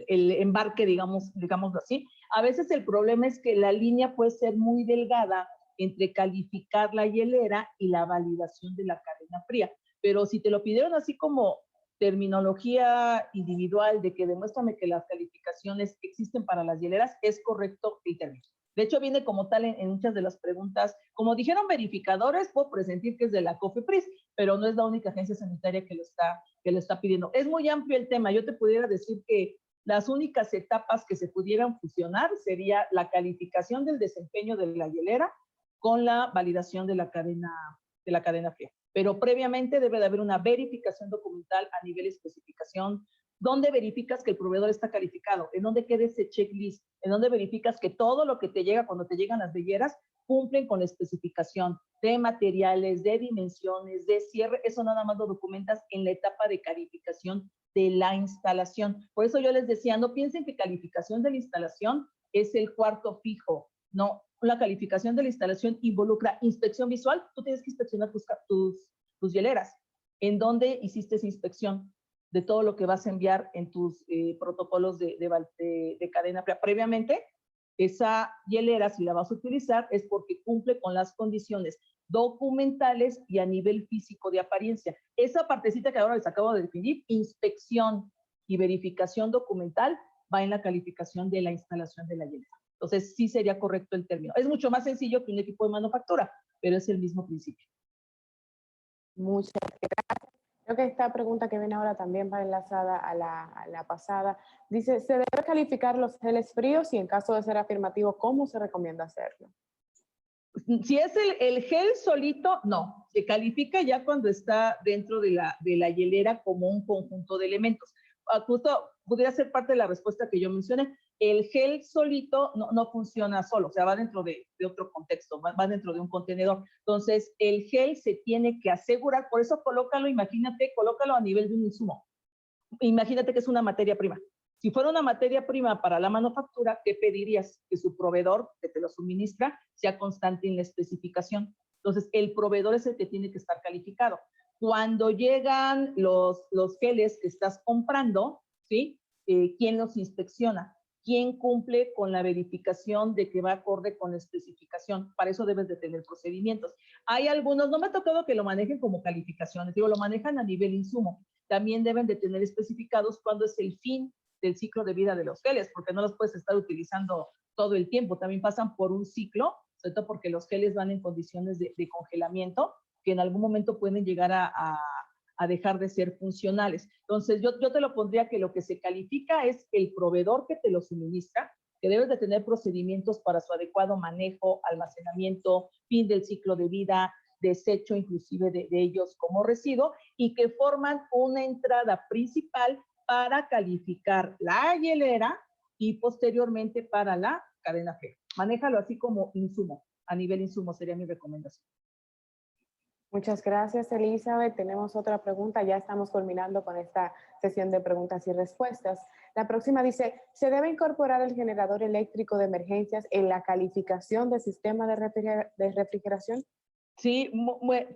embarque, digámoslo así. A veces el problema es que la línea puede ser muy delgada entre calificar la hielera y la validación de la cadena fría. Pero si te lo pidieron así como terminología individual de que demuéstrame que las calificaciones existen para las hieleras, es correcto el término. De hecho, viene como tal en muchas de las preguntas. Como dijeron verificadores, puedo presentir que es de la COFEPRIS, pero no es la única agencia sanitaria que lo está pidiendo. Es muy amplio el tema. Yo te pudiera decir que las únicas etapas que se pudieran fusionar sería la calificación del desempeño de la hielera con la validación de la cadena fría. Pero previamente debe de haber una verificación documental a nivel especificación. ¿Dónde verificas que el proveedor está calificado? ¿En dónde queda ese checklist? ¿En dónde verificas que todo lo que te llega cuando te llegan las belleras cumplen con la especificación de materiales, de dimensiones, de cierre? Eso nada más lo documentas en la etapa de calificación de la instalación. Por eso yo les decía, no piensen que calificación de la instalación es el cuarto fijo. No, La calificación de la instalación involucra inspección visual. Tú tienes que inspeccionar tus hieleras. ¿En dónde hiciste esa inspección? De todo lo que vas a enviar en tus protocolos de cadena fría. Previamente, esa hielera, si la vas a utilizar, es porque cumple con las condiciones documentales y a nivel físico de apariencia. Esa partecita que ahora les acabo de definir, inspección y verificación documental, va en la calificación de la instalación de la hielera. Entonces, sí sería correcto el término. Es mucho más sencillo que un equipo de manufactura, pero es el mismo principio. Muchas gracias. Creo que esta pregunta que viene ahora también va enlazada a la pasada. Dice, ¿se debe calificar los geles fríos? Y en caso de ser afirmativo, ¿cómo se recomienda hacerlo? Si es el gel solito, no. Se califica ya cuando está dentro de la hielera como un conjunto de elementos. Justo podría ser parte de la respuesta que yo mencioné. El gel solito no funciona solo, o sea, va dentro de otro contexto, va dentro de un contenedor. Entonces, el gel se tiene que asegurar, por eso colócalo a nivel de un insumo. Imagínate que es una materia prima. Si fuera una materia prima para la manufactura, ¿qué pedirías? Que su proveedor que te lo suministra sea constante en la especificación. Entonces, el proveedor es el que tiene que estar calificado. Cuando llegan los geles que estás comprando, ¿sí? ¿Quién los inspecciona? ¿Quién cumple con la verificación de que va acorde con la especificación? Para eso debes de tener procedimientos. Hay algunos, no me ha tocado que lo manejen como calificaciones, digo, lo manejan a nivel insumo. También deben de tener especificados cuándo es el fin del ciclo de vida de los geles, porque no los puedes estar utilizando todo el tiempo. También pasan por un ciclo, sobre todo porque los geles van en condiciones de congelamiento, que en algún momento pueden llegar a dejar de ser funcionales. Entonces, yo te lo pondría que lo que se califica es el proveedor que te lo suministra, que debes de tener procedimientos para su adecuado manejo, almacenamiento, fin del ciclo de vida, desecho inclusive de ellos como residuo, y que forman una entrada principal para calificar la hielera y posteriormente para la cadena fría. Manéjalo así como insumo, a nivel insumo sería mi recomendación. Muchas gracias, Elizabeth. Tenemos otra pregunta. Ya estamos culminando con esta sesión de preguntas y respuestas. La próxima dice, ¿se debe incorporar el generador eléctrico de emergencias en la calificación del sistema de refrigeración? Sí,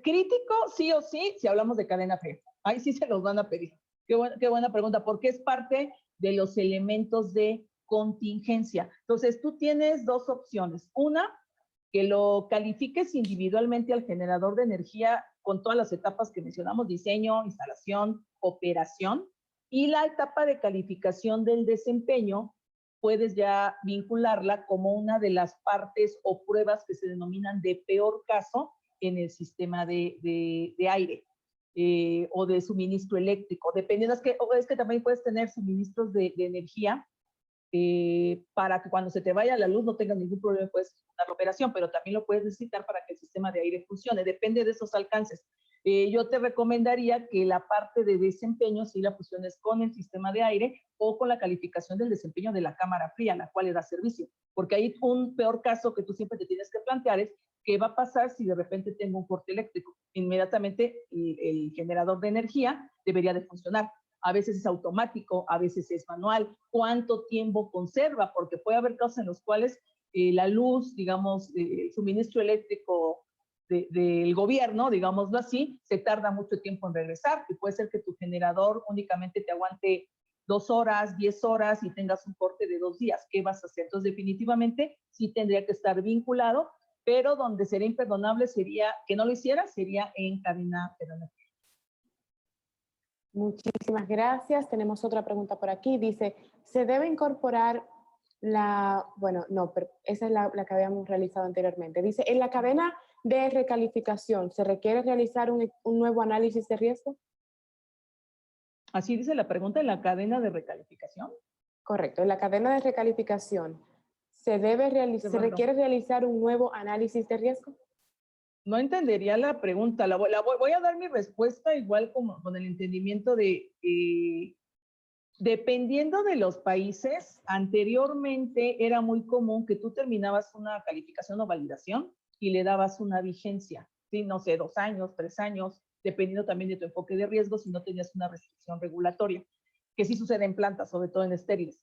crítico sí o sí, si hablamos de cadena fría. Ahí sí se los van a pedir. Qué buena pregunta, porque es parte de los elementos de contingencia. Entonces, tú tienes dos opciones. Una, que lo califiques individualmente al generador de energía con todas las etapas que mencionamos, diseño, instalación, operación, y la etapa de calificación del desempeño, puedes ya vincularla como una de las partes o pruebas que se denominan de peor caso en el sistema de aire o de suministro eléctrico, dependiendo, es que también puedes tener suministros de energía para que cuando se te vaya la luz no tengas ningún problema, puedes ejecutar la operación, pero también lo puedes necesitar para que el sistema de aire funcione, depende de esos alcances. Yo te recomendaría que la parte de desempeño sí la fusiones con el sistema de aire o con la calificación del desempeño de la cámara fría, la cual le da servicio, porque ahí un peor caso que tú siempre te tienes que plantear es qué va a pasar si de repente tengo un corte eléctrico. Inmediatamente el generador de energía debería de funcionar. A veces es automático, a veces es manual. ¿Cuánto tiempo conserva? Porque puede haber casos en los cuales la luz, digamos, el suministro eléctrico del gobierno, digámoslo así, se tarda mucho tiempo en regresar, y puede ser que tu generador únicamente te aguante 2 horas, 10 horas y tengas un corte de 2 días. ¿Qué vas a hacer? Entonces, definitivamente sí tendría que estar vinculado, pero donde sería imperdonable sería que no lo hiciera, sería en cadena fría. Muchísimas gracias. Tenemos otra pregunta por aquí. Dice, ¿se debe incorporar bueno, no, pero esa es la que habíamos realizado anteriormente. Dice, en la cadena de recalificación, ¿se requiere realizar un nuevo análisis de riesgo? Así dice la pregunta, en la cadena de recalificación. Correcto, en la cadena de recalificación, ¿se requiere realizar un nuevo análisis de riesgo? No entendería la pregunta. Voy a dar mi respuesta igual como con el entendimiento de, dependiendo de los países, anteriormente era muy común que tú terminabas una calificación o validación y le dabas una vigencia, ¿sí? No sé, 2 años, 3 años, dependiendo también de tu enfoque de riesgo, si no tenías una restricción regulatoria, que sí sucede en plantas, sobre todo en estériles.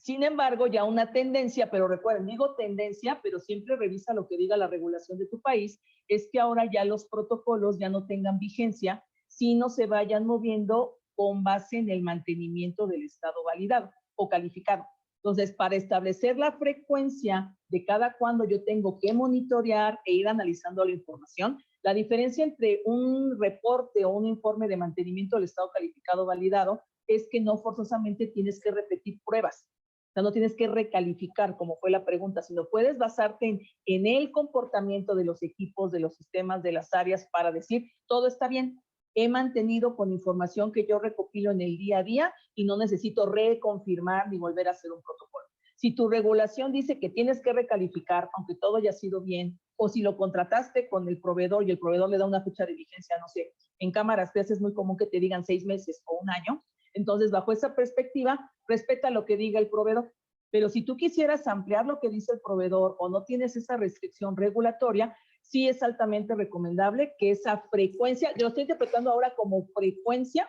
Sin embargo, ya una tendencia, pero recuerden, digo tendencia, pero siempre revisa lo que diga la regulación de tu país, es que ahora ya los protocolos ya no tengan vigencia, sino se vayan moviendo con base en el mantenimiento del estado validado o calificado. Entonces, para establecer la frecuencia de cada cuando yo tengo que monitorear e ir analizando la información, la diferencia entre un reporte o un informe de mantenimiento del estado calificado validado es que no forzosamente tienes que repetir pruebas. O sea, no tienes que recalificar, como fue la pregunta, sino puedes basarte en el comportamiento de los equipos, de los sistemas, de las áreas para decir, todo está bien. He mantenido con información que yo recopilo en el día a día y no necesito reconfirmar ni volver a hacer un protocolo. Si tu regulación dice que tienes que recalificar, aunque todo haya sido bien, o si lo contrataste con el proveedor y el proveedor le da una fecha de vigencia, no sé, en cámaras es muy común que te digan 6 meses o 1 año, entonces bajo esa perspectiva, respeta lo que diga el proveedor. Pero si tú quisieras ampliar lo que dice el proveedor o no tienes esa restricción regulatoria, sí es altamente recomendable que esa frecuencia, yo lo estoy interpretando ahora como frecuencia,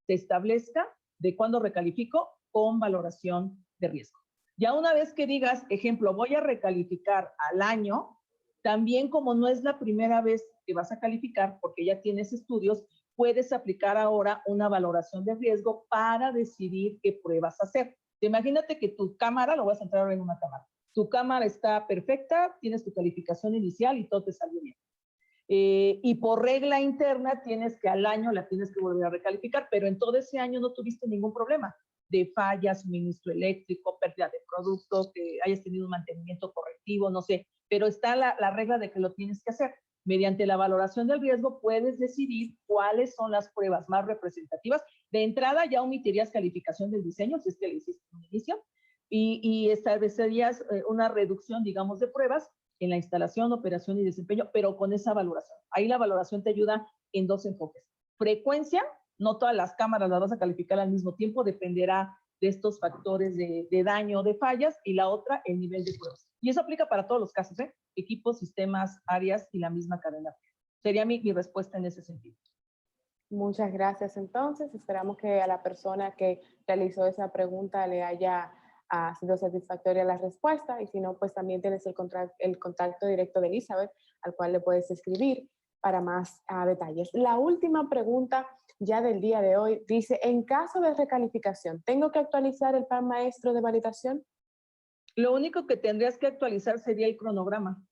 se establezca de cuándo recalifico con valoración de riesgo. Ya una vez que digas, ejemplo, voy a recalificar al año, también como no es la primera vez que vas a calificar, porque ya tienes estudios, puedes aplicar ahora una valoración de riesgo para decidir qué pruebas hacer. Imagínate que tu cámara, lo voy a centrar ahora en una cámara, tu cámara está perfecta, tienes tu calificación inicial y todo te salió bien. Y por regla interna tienes que al año la tienes que volver a recalificar, pero en todo ese año no tuviste ningún problema de fallas, suministro eléctrico, pérdida de productos, que hayas tenido un mantenimiento correctivo, no sé, pero está la regla de que lo tienes que hacer. Mediante la valoración del riesgo puedes decidir cuáles son las pruebas más representativas. De entrada ya omitirías calificación del diseño, si es que le hiciste un inicio, y establecerías una reducción, digamos, de pruebas en la instalación, operación y desempeño, pero con esa valoración. Ahí la valoración te ayuda en 2 enfoques. Frecuencia, no todas las cámaras las vas a calificar al mismo tiempo, dependerá de estos factores de daño o de fallas, y la otra, el nivel de pruebas. Y eso aplica para todos los casos, equipos, sistemas, áreas y la misma cadena. Sería mi respuesta en ese sentido. Muchas gracias. Entonces, esperamos que a la persona que realizó esa pregunta le haya sido satisfactoria la respuesta, y si no, pues también tienes el contacto directo de Elizabeth, al cual le puedes escribir para más detalles. La última pregunta ya del día de hoy dice, en caso de recalificación, ¿tengo que actualizar el plan maestro de validación? Lo único que tendrías que actualizar sería el cronograma.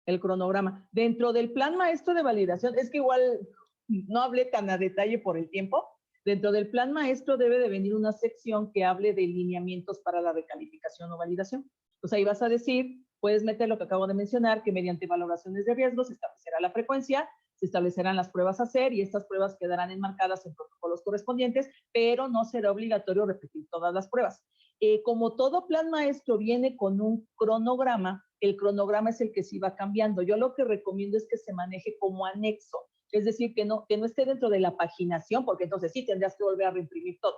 El cronograma. Dentro del plan maestro de validación, es que igual no hablé tan a detalle por el tiempo, dentro del plan maestro debe de venir una sección que hable de lineamientos para la recalificación o validación. Entonces ahí vas a decir, puedes meter lo que acabo de mencionar, que mediante valoraciones de riesgo se establecerá la frecuencia, se establecerán las pruebas a hacer y estas pruebas quedarán enmarcadas en protocolos correspondientes, pero no será obligatorio repetir todas las pruebas. Como todo plan maestro viene con un cronograma, el cronograma es el que sí va cambiando. Yo lo que recomiendo es que se maneje como anexo, es decir, que no esté dentro de la paginación, porque entonces sí tendrías que volver a reimprimir todo,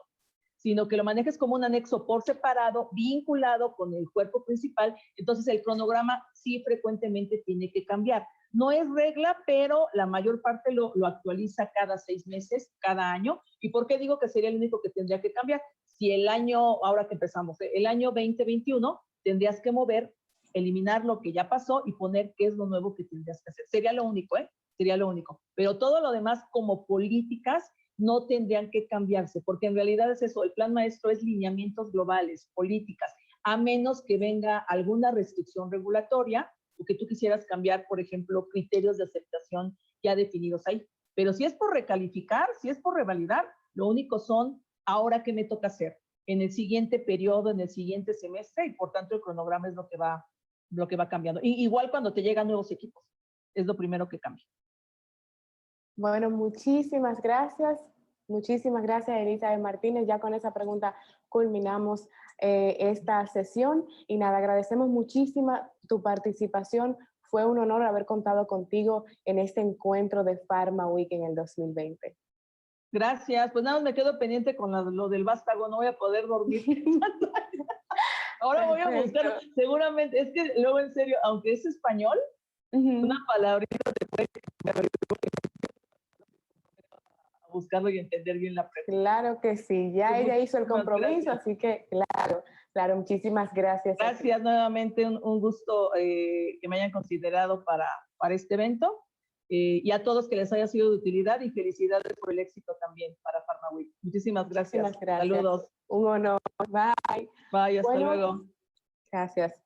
sino que lo manejes como un anexo por separado, vinculado con el cuerpo principal. Entonces el cronograma sí frecuentemente tiene que cambiar. No es regla, pero la mayor parte lo actualiza cada 6 meses, cada año. ¿Y por qué digo que sería el único que tendría que cambiar? Si el año, ahora que empezamos, el año 2021, tendrías que mover, eliminar lo que ya pasó y poner qué es lo nuevo que tendrías que hacer. Sería lo único, sería lo único. Pero todo lo demás, como políticas, no tendrían que cambiarse, porque en realidad es eso, el plan maestro es lineamientos globales, políticas, a menos que venga alguna restricción regulatoria o que tú quisieras cambiar, por ejemplo, criterios de aceptación ya definidos ahí. Pero si es por recalificar, si es por revalidar, lo único son, ahora qué me toca hacer, en el siguiente periodo, en el siguiente semestre, y por tanto el cronograma es lo que va cambiando. Y igual cuando te llegan nuevos equipos, es lo primero que cambia. Bueno, muchísimas gracias. Muchísimas gracias, Elizabeth Martínez. Ya con esa pregunta culminamos esta sesión. Y nada, agradecemos muchísimo tu participación. Fue un honor haber contado contigo en este encuentro de Pharma Week en el 2020. Gracias. Pues nada, me quedo pendiente con lo del vástago. No voy a poder dormir. Ahora voy a buscar. Seguramente, es que luego en serio, aunque es español, una palabrita te puede buscarlo y entender bien la pregunta. Claro que sí, ya Pues ella hizo el muchísimas compromiso, gracias. así que claro, muchísimas gracias. Gracias nuevamente, un gusto que me hayan considerado para este evento. Y a todos que les haya sido de utilidad y felicidades por el éxito también para PharmaWeek. Muchísimas gracias. Muchísimas gracias. Saludos. Un honor. Bye. Bye, hasta Bueno, luego. Gracias.